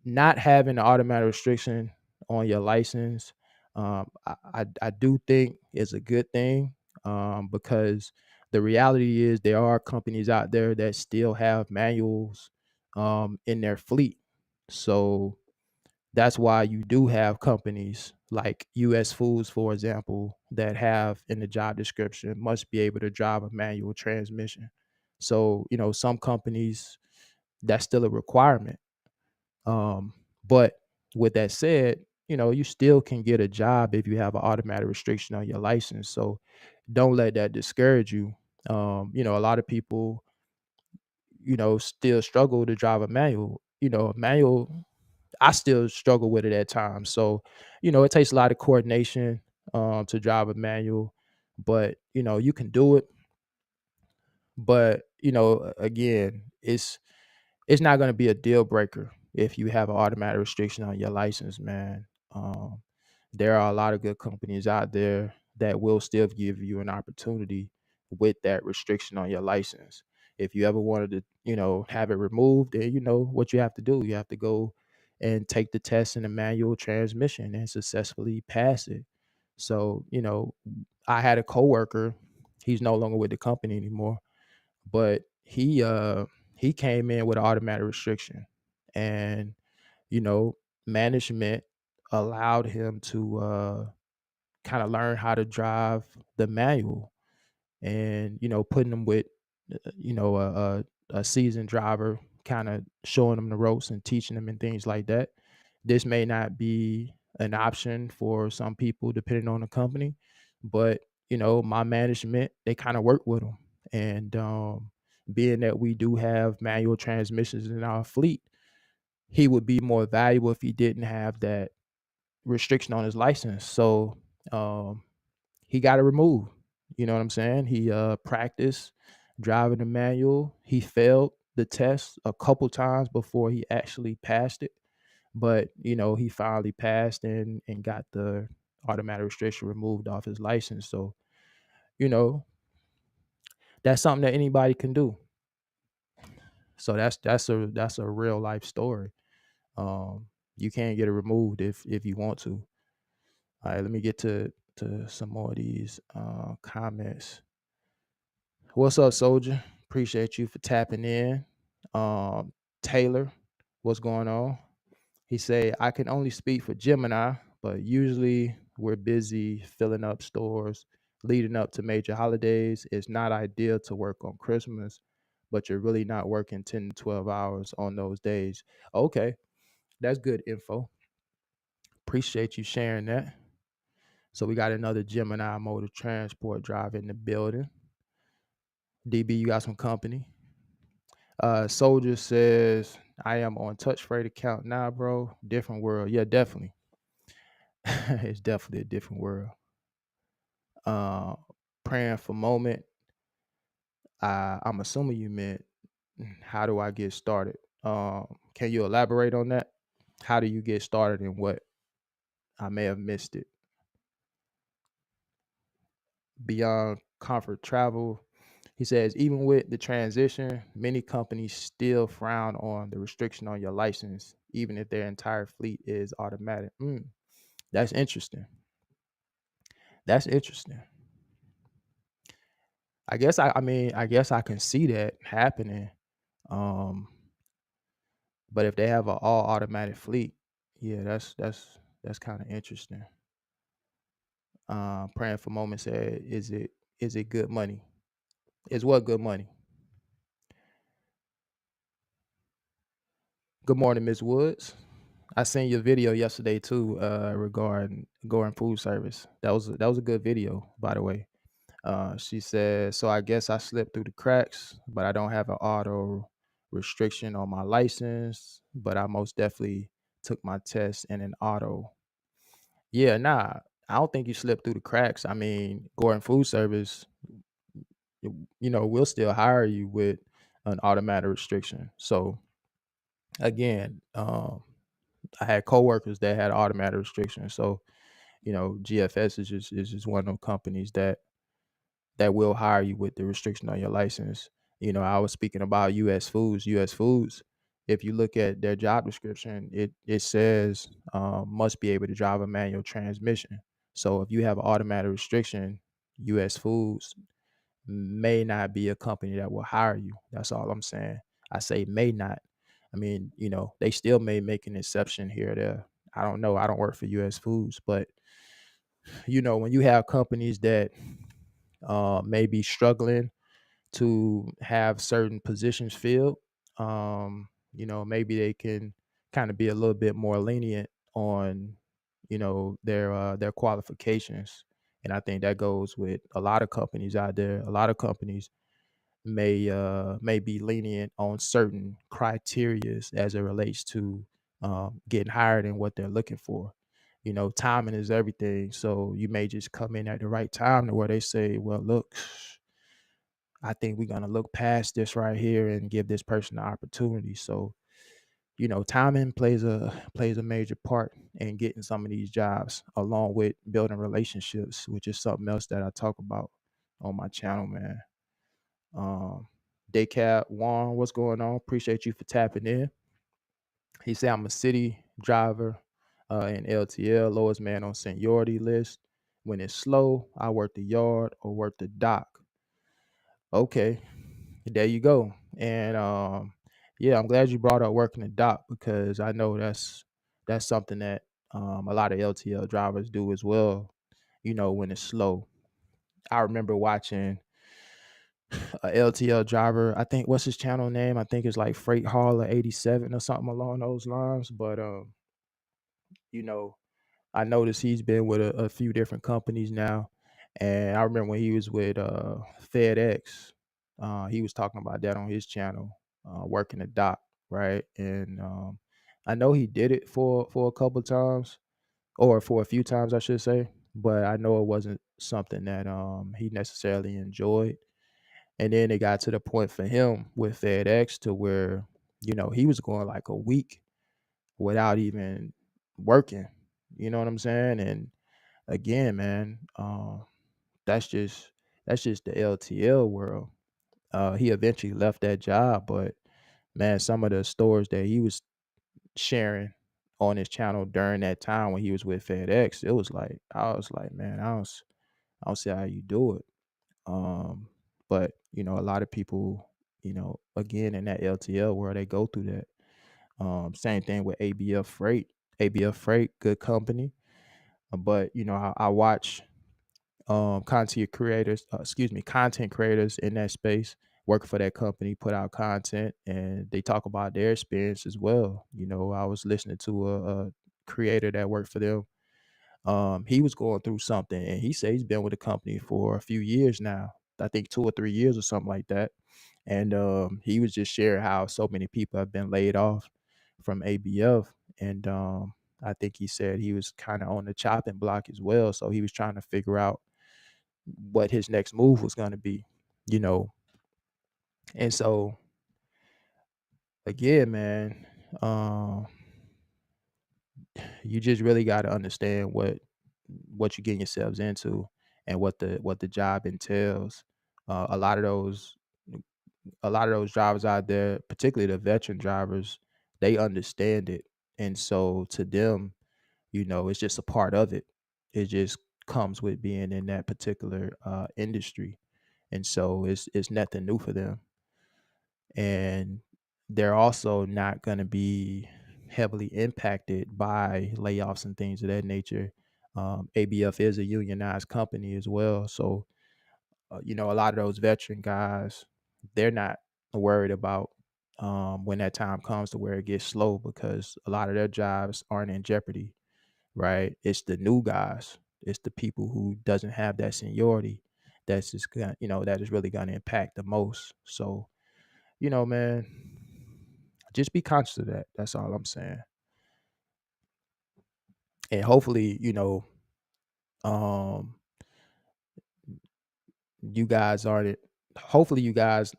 [SPEAKER 1] not having the automatic restriction on your license, I do think is a good thing, because the reality is there are companies out there that still have manuals in their fleet. So that's why you do have companies like US Foods, for example, that have in the job description must be able to drive a manual transmission. So, some companies, that's still a requirement. But with that said, you still can get a job if you have an automatic restriction on your license. So don't let that discourage you. A lot of people, still struggle to drive a manual. A manual, I still struggle with it at times. So, it takes a lot of coordination to drive a manual, but you can do it. But again, it's not going to be a deal breaker if you have an automatic restriction on your license, man. Um, there are a lot of good companies out there that will still give you an opportunity with that restriction on your license. If you ever wanted to, have it removed, then you know what you have to do. You have to go and take the test in a manual transmission and successfully pass it. So, I had a coworker, he's no longer with the company anymore, but he came in with an automatic restriction, and you know management allowed him to kind of learn how to drive the manual, and putting him with a seasoned driver, kind of showing him the ropes and teaching him and things like that. This may not be an option for some people depending on the company, but my management, they kind of work with him. And being that we do have manual transmissions in our fleet, he would be more valuable if he didn't have that restriction on his license. So um, he got it removed. You know what I'm saying? He practiced driving the manual. He failed the test a couple times before he actually passed it. But he finally passed and got the automatic restriction removed off his license. So you know that's something that anybody can do. So that's a real life story. Um, you can get it removed if you want to. All right, let me get to some more of these comments. What's up, soldier? Appreciate you for tapping in. Um, Taylor, what's going on? He say, I can only speak for Gemini, but usually we're busy filling up stores leading up to major holidays. It's not ideal to work on Christmas, but you're really not working 10 to 12 hours on those days. Okay, that's good info. Appreciate you sharing that. So we got another Gemini mode of transport driver in the building. DB, you got some company. Soldier says, I am on touch freight account now, bro. Different world. Yeah, definitely. It's definitely a different world. Uh, Praying for moment. I'm assuming you meant, how do I get started? Can you elaborate on that? How do you get started and what? I may have missed it. Beyond comfort travel, he says, even with the transition, many companies still frown on the restriction on your license, even if their entire fleet is automatic. That's interesting. That's interesting. I guess I can see that happening. Um, but if they have an all automatic fleet, yeah, that's kind of interesting. Praying for moments said, is it good money? Is what good money? Good morning, Miss Woods. I seen your video yesterday too, regarding going food service. That was a good video, by the way. She said, so I guess I slipped through the cracks, but I don't have an auto restriction on my license, but I most definitely took my test in an auto. Yeah, nah, I don't think you slipped through the cracks. I mean, Gordon Food Service, we'll still hire you with an automatic restriction. So again, I had coworkers that had automatic restrictions. So, GFS is just one of those companies that will hire you with the restriction on your license. I was speaking about US Foods. US Foods, if you look at their job description, it says must be able to drive a manual transmission. So if you have an automatic restriction, US Foods may not be a company that will hire you. That's all I'm saying. I say may not. I mean, they still may make an exception here or there. I don't know. I don't work for US Foods, but when you have companies that may be struggling to have certain positions filled, maybe they can kind of be a little bit more lenient on, their qualifications. And I think that goes with a lot of companies out there. A lot of companies may be lenient on certain criterias as it relates to getting hired and what they're looking for. Timing is everything. So you may just come in at the right time to where they say, well, look, I think we're gonna look past this right here and give this person the opportunity. So, timing plays a major part in getting some of these jobs, along with building relationships, which is something else that I talk about on my channel, man. Um, Daycap Juan, what's going on? Appreciate you for tapping in. He said I'm a city driver in LTL, lowest man on seniority list. When it's slow, I work the yard or work the dock. Okay, there you go. And yeah, I'm glad you brought up working the dock because I know that's something that a lot of LTL drivers do as well. When it's slow. I remember watching a LTL driver. I think what's his channel name? I think it's like Freight Hauler 87 or something along those lines. But you know, I noticed he's been with a few different companies now. And I remember when he was with FedEx, he was talking about that on his channel, working the dock, right? And I know he did it for a couple times, or for a few times, I should say. But I know it wasn't something that he necessarily enjoyed. And then it got to the point for him with FedEx to where, he was going like a week without even working. You know what I'm saying? And again, man, that's just that's just the LTL world. He eventually left that job, but man, some of the stories that he was sharing on his channel during that time when he was with FedEx, it was like I was like, man, I don't see how you do it. Um, but a lot of people, again in that LTL world, they go through that. Same thing with ABF Freight. ABF Freight, good company. But I watch content creators in that space working for that company put out content and they talk about their experience as well. I was listening to a creator that worked for them. He was going through something and he said he's been with the company for a few years now. I think 2 or 3 years or something like that. And he was just sharing how so many people have been laid off from ABF. And I think he said he was kind of on the chopping block as well. So he was trying to figure out what his next move was going to be, you know. And so again, man, um, you just really got to understand what you're getting yourselves into and what the job entails. Uh, a lot of those a lot of those drivers out there, particularly the veteran drivers, they understand it. And so to them, it's just a part of it. It just comes with being in that particular industry. And so it's nothing new for them. And they're also not going to be heavily impacted by layoffs and things of that nature. ABF is a unionized company as well. So, a lot of those veteran guys, they're not worried about when that time comes to where it gets slow because a lot of their jobs aren't in jeopardy, right? It's the new guys. It's the people who doesn't have that seniority that's just gonna, that is really gonna impact the most. So, man, just be conscious of that. That's all I'm saying. And hopefully, um, you guys aren't. Hopefully, you guys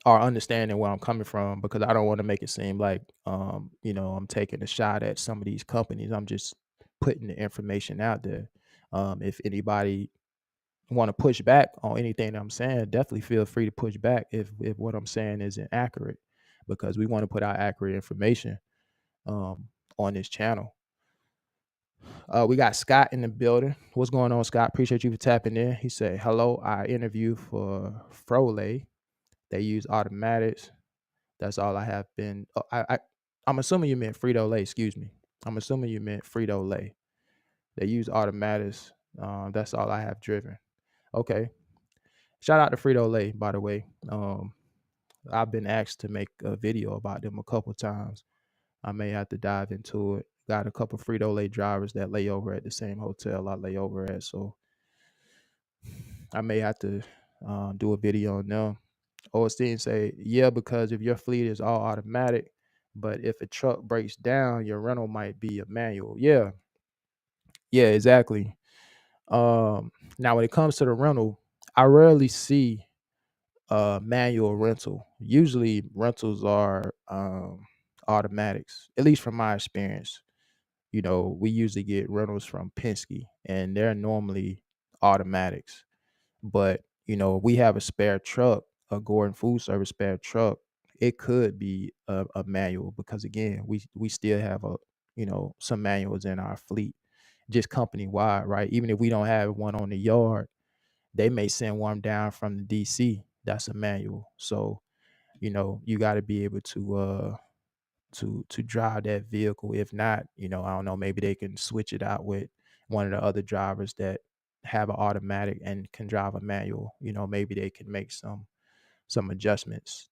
[SPEAKER 1] are understanding where I'm coming from, because I don't want to make it seem like I'm taking a shot at some of these companies. I'm just putting the information out there. If anybody want to push back on anything that I'm saying, definitely feel free to push back if what I'm saying isn't accurate, because we want to put out accurate information um, on this channel. We got Scott in the building. What's going on, Scott? Appreciate you for tapping in. He said, "Hello, I interviewed for Frole. They use automatics. That's all I have been." Oh, I'm assuming you meant Frito Lay. Excuse me. I'm assuming you meant Frito Lay. They use automatics. That's all I have driven. Okay. Shout out to Frito Lay, by the way. I've been asked to make a video about them a couple times. I may have to dive into it. Got a couple Frito Lay drivers that lay over at the same hotel I lay over at, so I may have to do a video on them. Osteen say, yeah, because if your fleet is all automatic, but if a truck breaks down, your rental might be a manual. Yeah, yeah, exactly. Now when it comes to the rental, I rarely see manual rental. Usually rentals are automatics, at least from my experience. We usually get rentals from Penske, and they're normally automatics. But we have a spare truck, a Gordon Food Service spare truck. It could be a manual, because again, we still have some manuals in our fleet, just company wide, right? Even if we don't have one on the yard, they may send one down from the DC. That's a manual. So you got to be able to drive that vehicle. If not, I don't know, maybe they can switch it out with one of the other drivers that have an automatic and can drive a manual. Maybe they can make some adjustments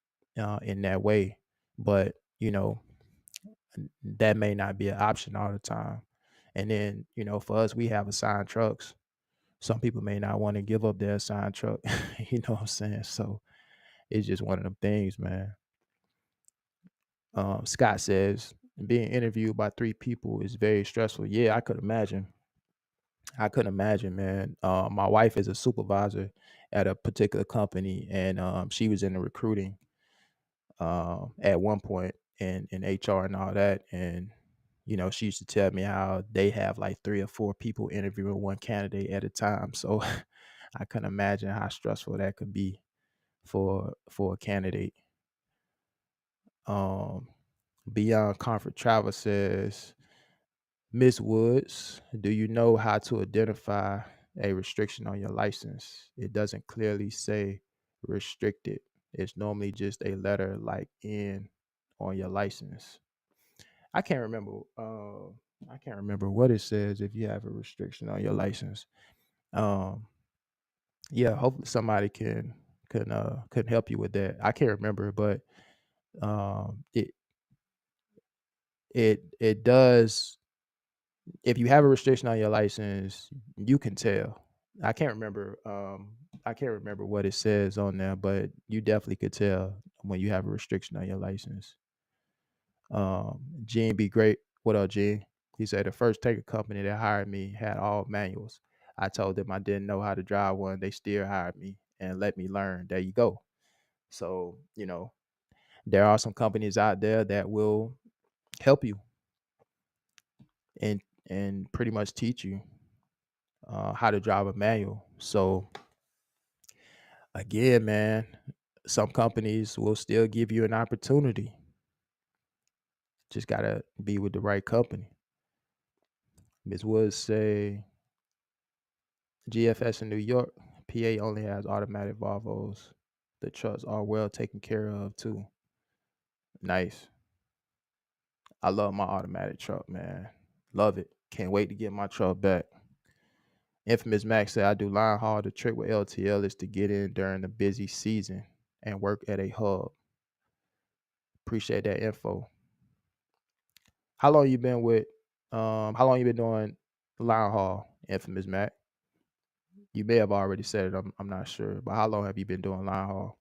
[SPEAKER 1] in that way. But that may not be an option all the time. And then for us, we have assigned trucks. Some people may not want to give up their assigned truck. You know what I'm saying? So it's just one of them things, man. Scott says, being interviewed by 3 people is very stressful. Yeah, I could imagine. I couldn't imagine, man. My wife is a supervisor at a particular company, and she was in the recruiting at one point in HR and all that. And she used to tell me how they have like 3 or 4 people interviewing one candidate at a time. So I couldn't imagine how stressful that could be for a candidate. Um, Beyond Comfort Travel says, Miss Woods, do you know how to identify a restriction on your license? It doesn't clearly say restricted. It's normally just a letter like N on your license. I can't remember. I can't remember what it says if you have a restriction on your license. Um, yeah, hopefully somebody can help you with that. I can't remember, but it it does. If you have a restriction on your license, you can tell. I can't remember. I can't remember what it says on there, but you definitely could tell when you have a restriction on your license. Gene be great. What up, Gene? He said the first tanker company that hired me had all manuals. I told them I didn't know how to drive one. They still hired me and let me learn. There you go. So there are some companies out there that will help you and pretty much teach you how to drive a manual. So again, man, some companies will still give you an opportunity. Just gotta be with the right company. Ms. Woods say GFS in New York, PA only has automatic Volvos. The trucks are well taken care of too. Nice. I love my automatic truck, man. Love it. Can't wait to get my truck back. Infamous Max said, I do line haul. The trick with LTL is to get in during the busy season and work at a hub. Appreciate that info. How long you been with how long you been doing line haul, Infamous Mac? You may have already said it, I'm not sure. But how long have you been doing line haul?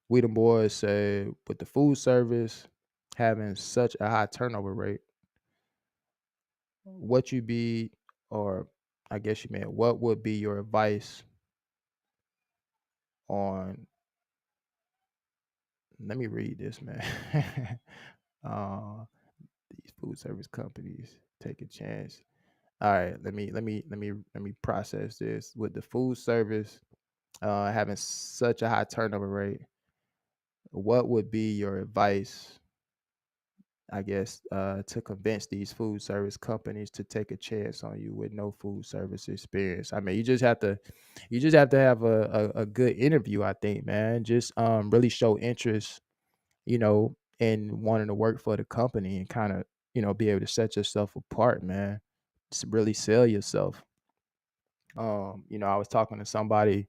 [SPEAKER 1] We the boys say with the food service having such a high turnover rate, what you be or I guess you meant what would be your advice on Let me read this, man. uh, these food service companies take a chance. All right, let me process this. With the food service having such a high turnover rate, what would be your advice, I guess, to convince these food service companies to take a chance on you with no food service experience? I mean, you just have to have a good interview, I think, man. Just really show interest, in wanting to work for the company and kind of, be able to set yourself apart, man. Just really sell yourself. I was talking to somebody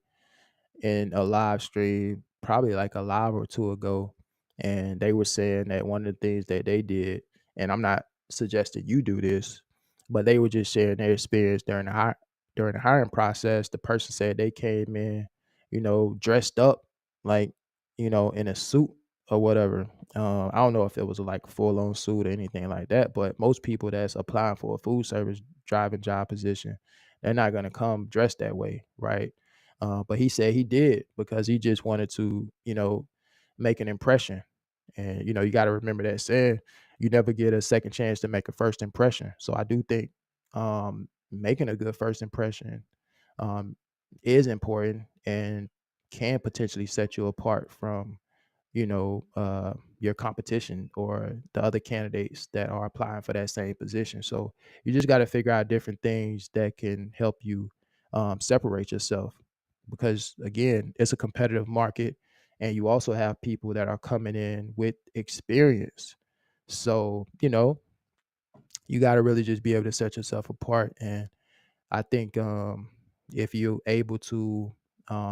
[SPEAKER 1] in a live stream, probably like a live or two ago, and they were saying that one of the things that they did, and I'm not suggesting you do this, but they were just sharing their experience during the hiring process. The person said they came in, dressed up like, in a suit or whatever. I don't know if it was like full on suit or anything like that, but most people that's applying for a food service driving job position, they're not gonna come dressed that way, right? But he said he did because he just wanted to, make an impression. And you got to remember that saying, you never get a second chance to make a first impression. So I do think making a good first impression um, is important and can potentially set you apart from your competition or the other candidates that are applying for that same position. So you just got to figure out different things that can help you separate yourself, because again, it's a competitive market, and you also have people that are coming in with experience. So you got to really just be able to set yourself apart. And I think if you're able to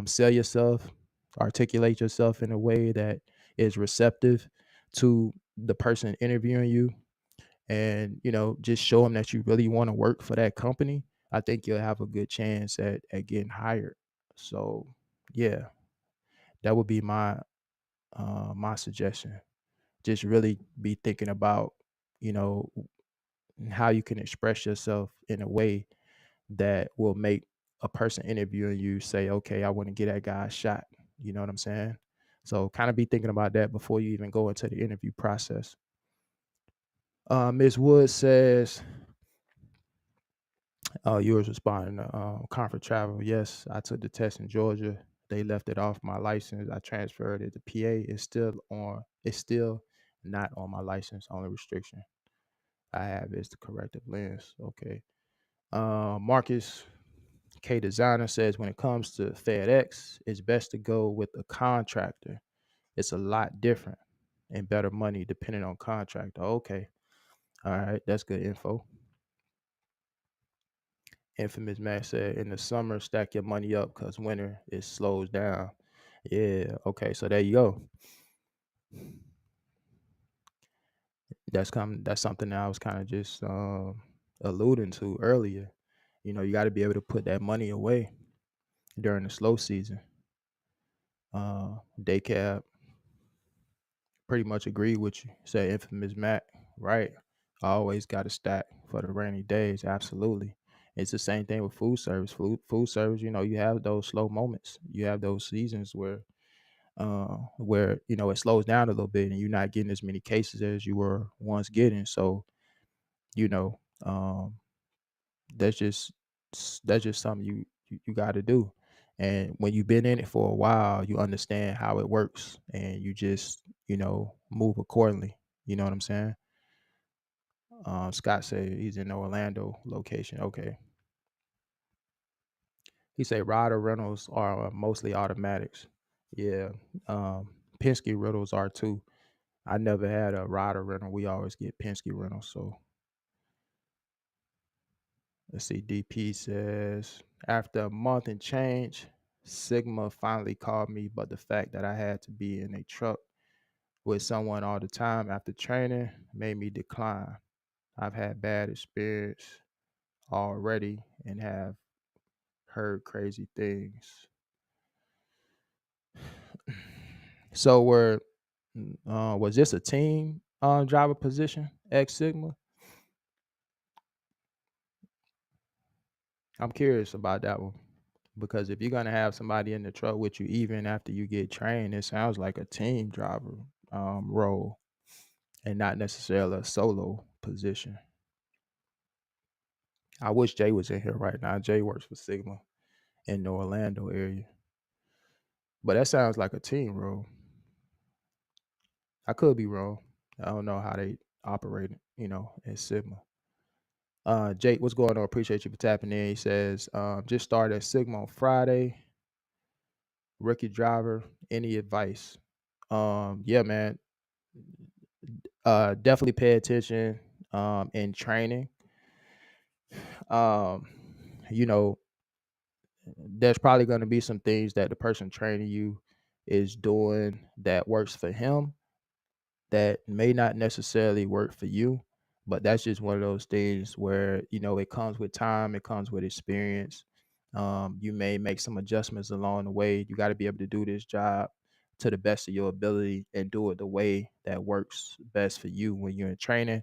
[SPEAKER 1] sell yourself, articulate yourself in a way that is receptive to the person interviewing you, and just show them that you really want to work for that company, I think you'll have a good chance at getting hired. So yeah, that would be my suggestion. Just really be thinking about you know how you can express yourself in a way that will make a person interviewing you say, okay, I want to get that guy a shot. You know what I'm saying? So kind of be thinking about that before you even go into the interview process. Ms. Wood says, oh, you was responding to comfort travel. Yes, I took the test in Georgia. They left it off my license. I transferred it to PA. It's still not on my license. Only restriction I have is the corrective lens. Okay. Marcus K Designer says, when it comes to FedEx, it's best to go with a contractor. It's a lot different and better money depending on contractor. Okay. All right. That's good info. Infamous Max said, in the summer, stack your money up because winter it slows down. Yeah. Okay. So there you go. That's something that I was kind of just alluding to earlier. You got to be able to put that money away during the slow season. Day cab pretty much agree with you. Say infamous Mac, right? I always got a stack for the rainy days. Absolutely. It's the same thing with food service. Food service, you have those slow moments. You have those seasons where it slows down a little bit and you're not getting as many cases as you were once getting. So, you know, um, that's just that's just something you got to do. And when you've been in it for a while, you understand how it works, and you just move accordingly. You know what I'm saying? Scott said he's in the Orlando location. Okay, he said rider rentals are mostly automatics. Yeah, Penske rentals are too. I never had a rider rental. We always get Penske rentals. So let's see. DP says, after a month and change, Sigma finally called me, but the fact that I had to be in a truck with someone all the time after training made me decline. I've had bad experience already and have heard crazy things. So was this a team driver position, X Sigma? I'm curious about that one. Because if you're gonna have somebody in the truck with you, even after you get trained, it sounds like a team driver role and not necessarily a solo position. I wish Jay was in here right now. Jay works for Sigma in the Orlando area, but that sounds like a team role. I could be wrong. I don't know how they operate, at Sigma. Jake, what's going on? Appreciate you for tapping in. He says, just started at Sigma on Friday. Rookie driver. Any advice? Yeah, man. Definitely pay attention in training. Um, you know, there's probably going to be some things that the person training you is doing that works for him that may not necessarily work for you, but that's just one of those things where it comes with time, it comes with experience. You may make some adjustments along the way. You got to be able to do this job to the best of your ability and do it the way that works best for you. When you're in training,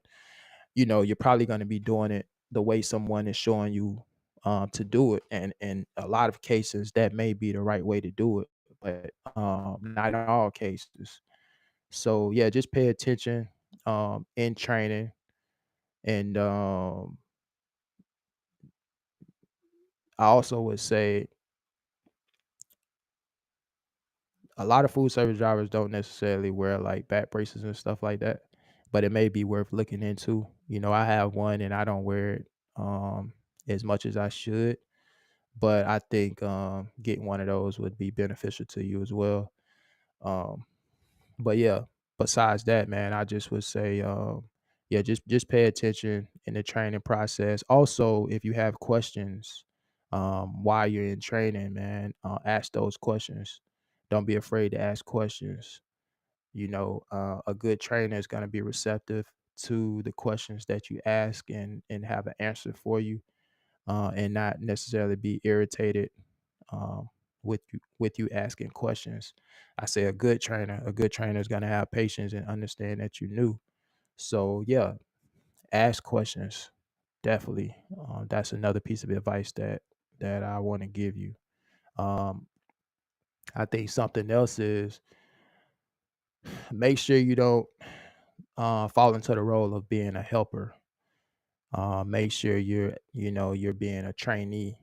[SPEAKER 1] you're probably going to be doing it the way someone is showing you to do it, and in a lot of cases that may be the right way to do it, but not in all cases. So yeah, just pay attention in training, and I also would say a lot of food service drivers don't necessarily wear like back braces and stuff like that, but it may be worth looking into. I have one and I don't wear it as much as I should, but I think getting one of those would be beneficial to you as well. Um, but yeah, besides that, man, I just would say, yeah, just pay attention in the training process. Also, if you have questions while you're in training, man, ask those questions. Don't be afraid to ask questions. A good trainer is going to be receptive to the questions that you ask and have an answer for you, and not necessarily be irritated um, with you asking questions. I say a good trainer is gonna have patience and understand that you're new. So yeah, ask questions. Definitely, that's another piece of advice that I want to give you. Um, I think something else is make sure you don't fall into the role of being a helper. Make sure you're being a trainee.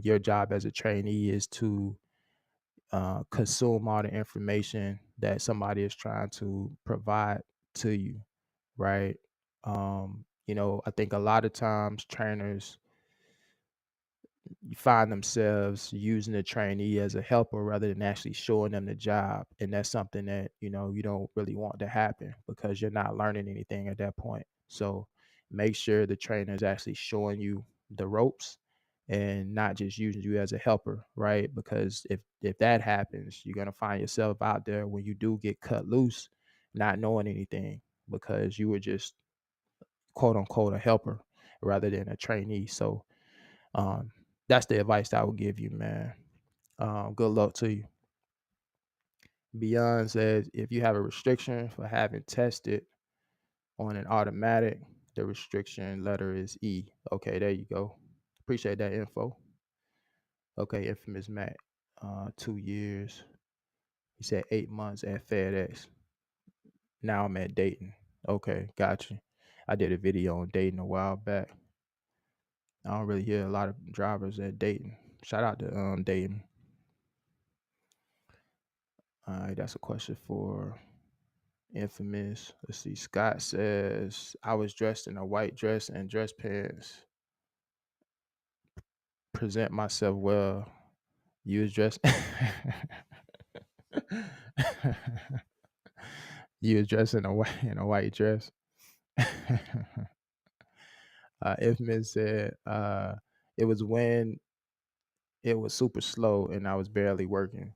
[SPEAKER 1] Your job as a trainee is to consume all the information that somebody is trying to provide to you, right? I think a lot of times trainers find themselves using the trainee as a helper rather than actually showing them the job. And that's something that, you don't really want to happen because you're not learning anything at that point. So make sure the trainer is actually showing you the ropes and not just using you as a helper, right? Because if that happens, you're gonna find yourself out there when you do get cut loose, not knowing anything because you were just quote unquote a helper rather than a trainee. So um, that's the advice that I would give you, man. Good luck to you. Beyond says if you have a restriction for having tested on an automatic, the restriction letter is E. Okay, there you go. Appreciate that info. Okay, infamous Mac. 2 years. He said 8 months at FedEx. Now I'm at Dayton. Okay, got you. I did a video on Dayton a while back. I don't really hear a lot of drivers at Dayton. Shout out to Dayton. All right, that's a question for Infamous. Let's see. Scott says, I was dressed in a white dress and dress pants. Present myself well. You was dressed. You was dressed in a white dress. Infamous said, it was when it was super slow and I was barely working.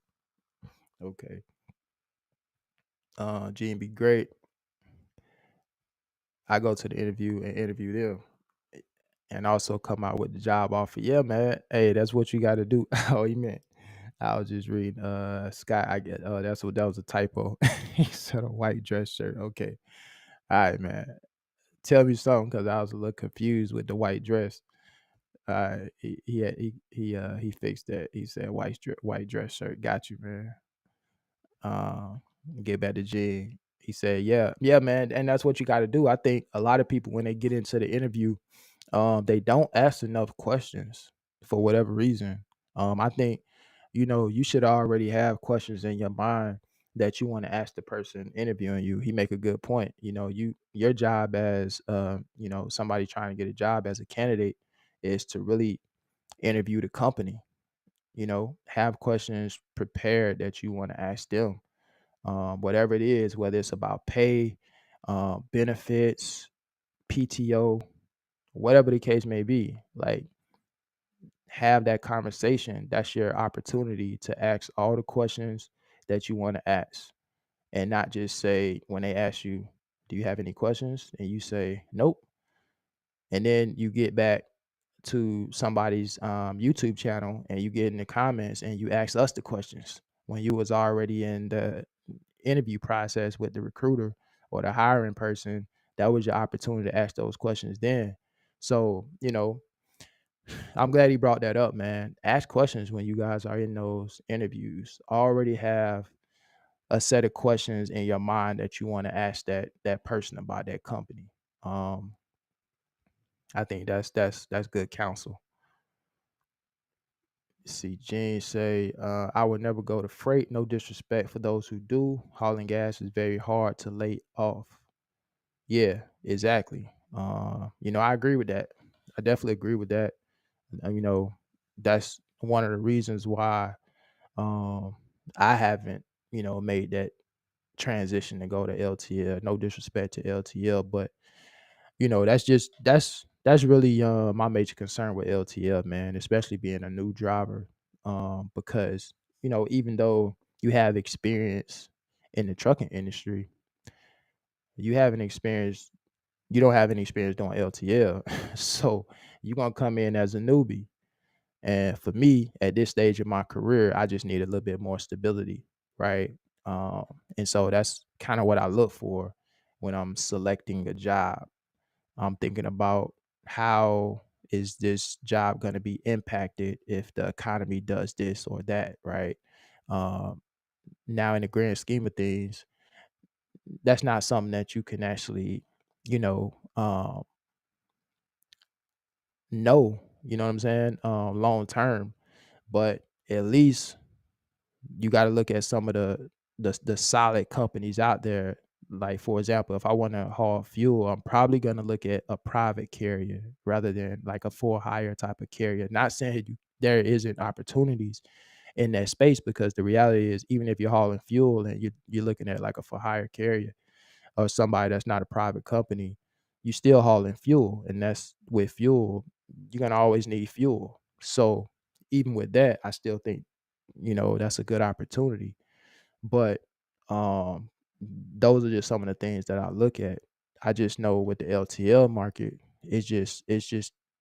[SPEAKER 1] Okay. Gene be great. I go to the interview and interview them and also come out with the job offer. Yeah, man. Hey, that's what you got to do. Oh, you meant. I was just reading Scott. I get that was a typo. He said a white dress shirt. Okay. All right, man. Tell me something because I was a little confused with the white dress. He fixed that. He said white dress shirt. Got you, man. Um, get back to G. He said, "Yeah, yeah, man, and that's what you got to do." I think a lot of people when they get into the interview, they don't ask enough questions for whatever reason. I think, you should already have questions in your mind that you want to ask the person interviewing you. He make a good point. Your job as somebody trying to get a job as a candidate is to really interview the company. Have questions prepared that you want to ask them, whatever it is, whether it's about pay, benefits, PTO, whatever the case may be. Like, have that conversation. That's your opportunity to ask all the questions that you want to ask, and not just say when they ask you, "Do you have any questions?" and you say, "Nope," and then you get back to somebody's YouTube channel and you get in the comments and you ask us the questions when you was already in the interview process with the recruiter or the hiring person. That was your opportunity to ask those questions then. So, I'm glad he brought that up, man. Ask questions when you guys are in those interviews. Already have a set of questions in your mind that you want to ask that person about that company. Um, I think that's good counsel. See, Gene say, I would never go to freight. No disrespect for those who do. Hauling gas is very hard to lay off. Yeah, exactly. I agree with that. I definitely agree with that. Uh, You know, that's one of the reasons why um I haven't, made that transition to go to LTL. No disrespect to LTL, but that's really my major concern with LTL, man, especially being a new driver. Because even though you have experience in the trucking industry, you haven't experienced you don't have any experience doing LTL. So you're gonna come in as a newbie. And for me, at this stage of my career, I just need a little bit more stability, right? And so that's kind of what I look for when I'm selecting a job. I'm thinking about how is this job going to be impacted if the economy does this or that, right? Um, Now, in the grand scheme of things, that's not something that you can actually, you know, um, know. You know what I'm saying? Long term, but at least you got to look at some of the solid companies out there. Like, for example, if I want to haul fuel, I'm probably going to look at a private carrier rather than like a for hire type of carrier. Not saying there isn't opportunities in that space, because the reality is, even if you're hauling fuel and you're looking at like a for hire carrier or somebody that's not a private company, you still hauling fuel, and that's with fuel. You're gonna always need fuel. So even with that, I still think that's a good opportunity. But um, those are just some of the things that I look at. I just know with the LTL market, it's just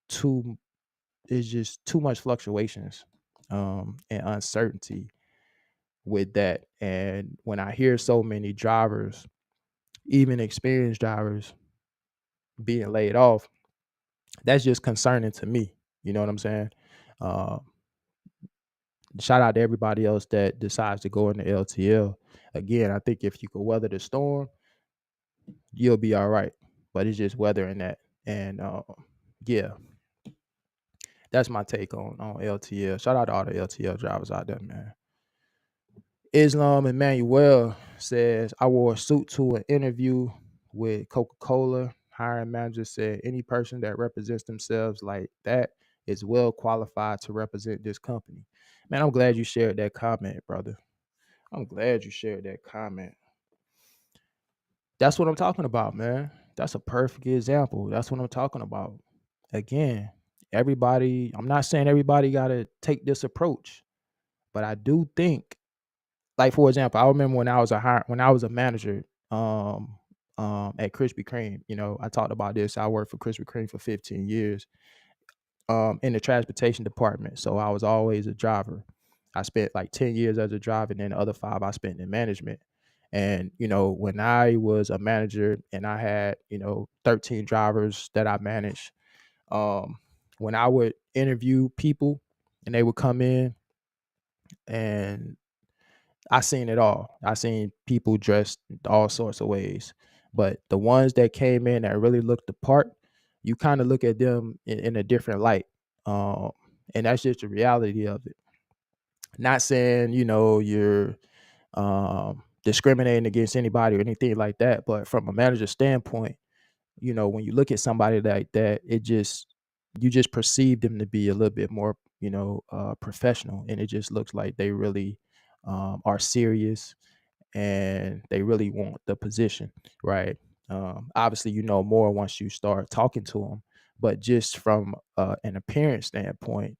[SPEAKER 1] too it's just too much fluctuations and uncertainty with that. And when I hear so many drivers, even experienced drivers, being laid off, that's just concerning to me. You know what I'm saying? Uh, Shout out to everybody else that decides to go into LTL. Again, I think if you could weather the storm, you'll be all right. But it's just weathering that. And yeah, that's my take on LTL. Shout out to all the LTL drivers out there, man. Islam Emmanuel says, I wore a suit to an interview with Coca-Cola. Hiring manager said any person that represents themselves like that is well qualified to represent this company. Man, I'm glad you shared that comment, brother. I'm glad you shared that comment. That's what I'm talking about, man. That's a perfect example. That's what I'm talking about. Again, I'm not saying everybody got to take this approach, but I do think, like, for example, I remember when I was a manager at Krispy Kreme. I talked about this. I worked for Krispy Kreme for 15 years in the transportation department. So I was always a driver. I spent like 10 years as a driver, and then the other 5 I spent in management. And when I was a manager and I had 13 drivers that I managed, um when I would interview people and they would come in, and I seen it all. I seen people dressed all sorts of ways. But the ones that came in that really looked the part, you kind of look at them in a different light. Um, and that's just the reality of it. Not saying, you're discriminating against anybody or anything like that, but from a manager standpoint, when you look at somebody like that, you just perceive them to be a little bit more, professional, and it just looks like they really are serious and they really want the position, right? Obviously, you know more once you start talking to them, but just from an appearance standpoint,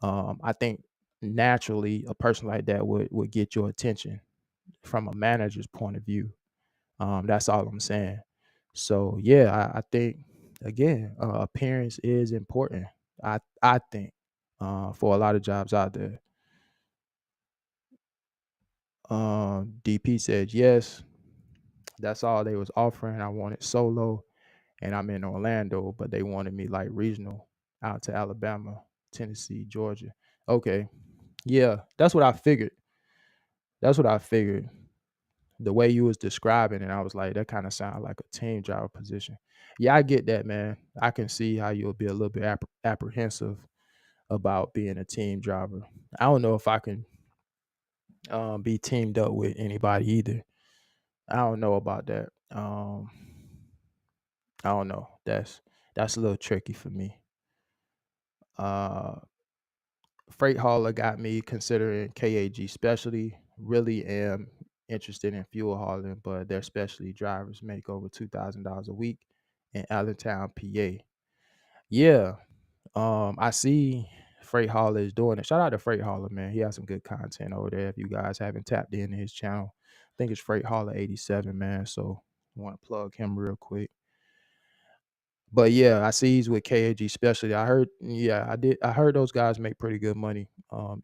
[SPEAKER 1] I think naturally a person like that would get your attention from a manager's point of view. That's all I'm saying. So yeah, I think again, appearance is important. I think for a lot of jobs out there. DP said yes. That's all they was offering. I wanted solo, and I'm in Orlando, but they wanted me like regional out to Alabama, Tennessee, Georgia. Okay, yeah, that's what I figured. That's what I figured. The way you was describing it, I was like, that kind of sounded like a team driver position. Yeah, I get that, man. I can see how you'll be a little bit apprehensive about being a team driver. I don't know if I can be teamed up with anybody either. I don't know about that. I don't know. That's a little tricky for me. Uh, Freight hauler got me considering KAG specialty. Really am interested in fuel hauling, but their specialty drivers make over $2,000 a week in Allentown, PA. Yeah, I see Freight Hauler is doing it. Shout out to Freight Hauler, man. He has some good content over there. If you guys haven't tapped into his channel, I think it's Freight Hauler 87, man. So I want to plug him real quick. But yeah, I see he's with KAG Specialty. I heard, yeah, I did. I heard those guys make pretty good money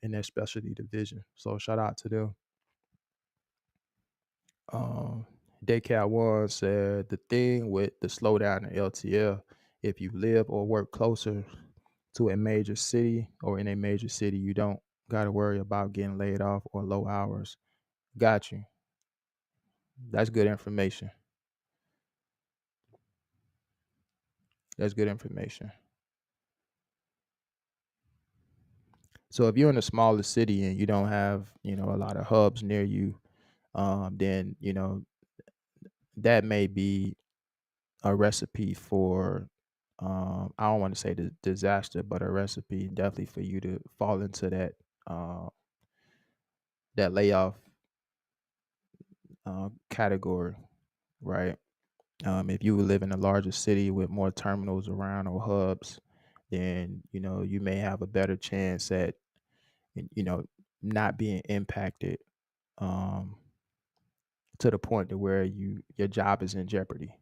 [SPEAKER 1] in their specialty division. So shout out to them. Um, Daycat One said the thing with the slowdown in LTL, if you live or work closer to a major city or in a major city, you don't got to worry about getting laid off or low hours. Got you. That's good information. That's good information. So if you're in a smaller city and you don't have, a lot of hubs near you, then that may be a recipe for I don't want to say the disaster, but a recipe definitely for you to fall into uh, that layoff category, right? If you live in a larger city with more terminals around or hubs, then you may have a better chance at you know not being impacted um, to the point to where your job is in jeopardy.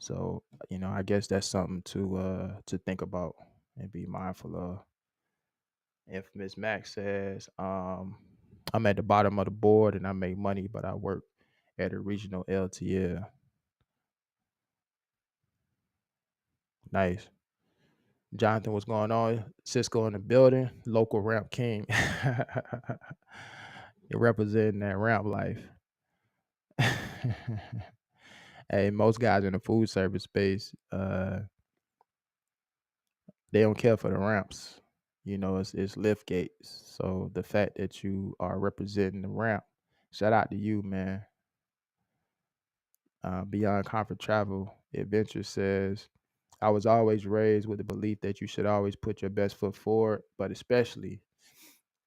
[SPEAKER 1] So I guess that's something to think about and be mindful of. If Miss Max says, I'm at the bottom of the board and I make money, but I work at a regional LTL. Nice. Jonathan, what's going on? Cisco in the building, local ramp king. You're representing that ramp life. Hey, most guys in the food service space, they don't care for the ramps. It's lift gates. So the fact that you are representing the ramp, shout out to you, man. Beyond Comfort Travel Adventure says, I was always raised with the belief that you should always put your best foot forward, but especially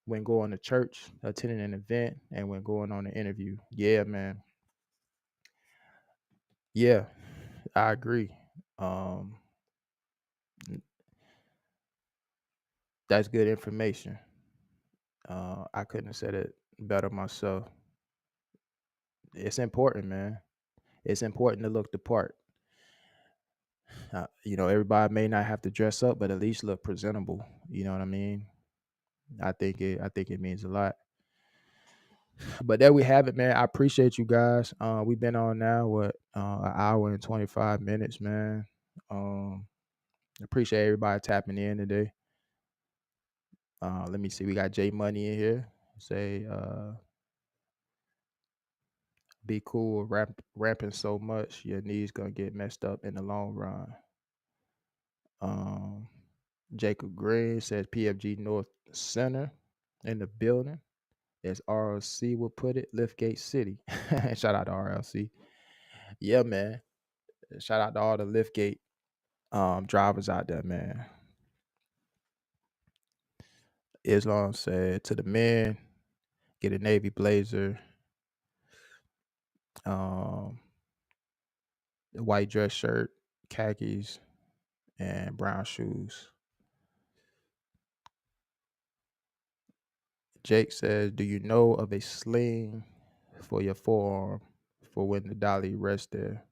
[SPEAKER 1] when going to church, attending an event, and when going on an interview. Yeah, man. Yeah, I agree. Um, that's good information. I couldn't have said it better myself. It's important, man. It's important to look the part. Everybody may not have to dress up, but at least look presentable. You know what I mean? I think it means a lot. But there we have it, man. I appreciate you guys. We've been on now what an hour and 25 minutes, man. Um, Appreciate everybody tapping in today. Let me see. We got J Money in here. Say, be cool, rapping so much, your knees gonna get messed up in the long run. Um, Jacob Green says PFG North Center in the building. As RLC will put it, Liftgate City. Shout out to RLC. Yeah, man. Shout out to all the Liftgate drivers out there, man. Islam said to the men, get a navy blazer, um, a white dress shirt, khakis, and brown shoes. Jake says, do you know of a sling for your forearm for when the dolly rests there?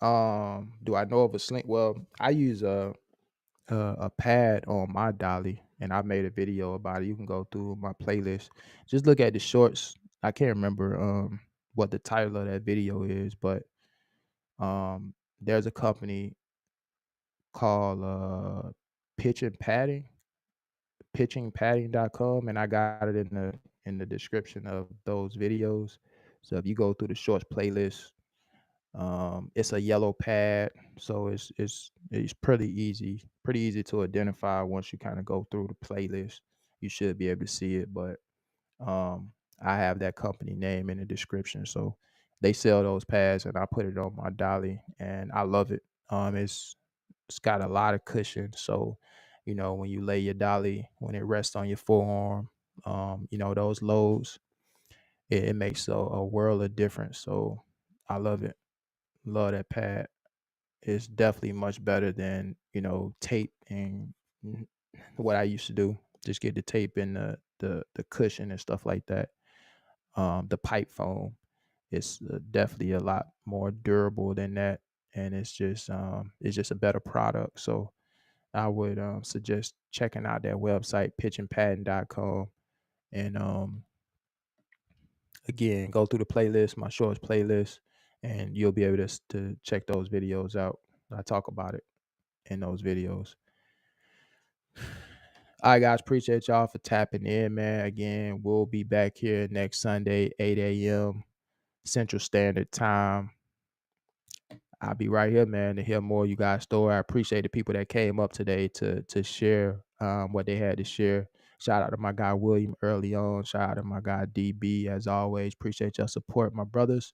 [SPEAKER 1] Do I know of a sling? Well, I use a pad on my dolly, and I made a video about it. You can go through my playlist. Just look at the shorts. I can't remember what the title of that video is, but there's a company called Pitch and Padding, pitchingpadding.com, and I got it in the description of those videos. So if you go through the shorts playlist, it's a yellow pad, so it's pretty easy to identify once you kind of go through the playlist. You should be able to see it, but um, I have that company name in the description, so they sell those pads, and I put it on my dolly, and I love it. It's got a lot of cushion, so when you lay your dolly, when it rests on your forearm, those loads, it makes a world of difference. So I love it. Love that pad. It's definitely much better than tape and what I used to do. Just get the tape and the cushion and stuff like that. The pipe foam is definitely a lot more durable than that, and it's just a better product. So I would suggest checking out that website, pitchandpatent.com, and again, go through the playlist, my shorts playlist, and you'll be able to check those videos out. I talk about it in those videos. All right, guys, appreciate y'all for tapping in, man. Again, we'll be back here next Sunday, 8 a.m. Central Standard Time. I'll be right here, man, to hear more of you guys' story. I appreciate the people that came up today to share what they had to share. Shout out to my guy William early on. Shout out to my guy DB as always. Appreciate your support, my brothers.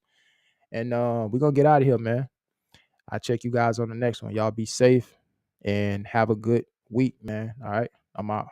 [SPEAKER 1] And we're gonna get out of here, man. I'll check you guys on the next one. Y'all be safe and have a good week, man. All right. I'm out.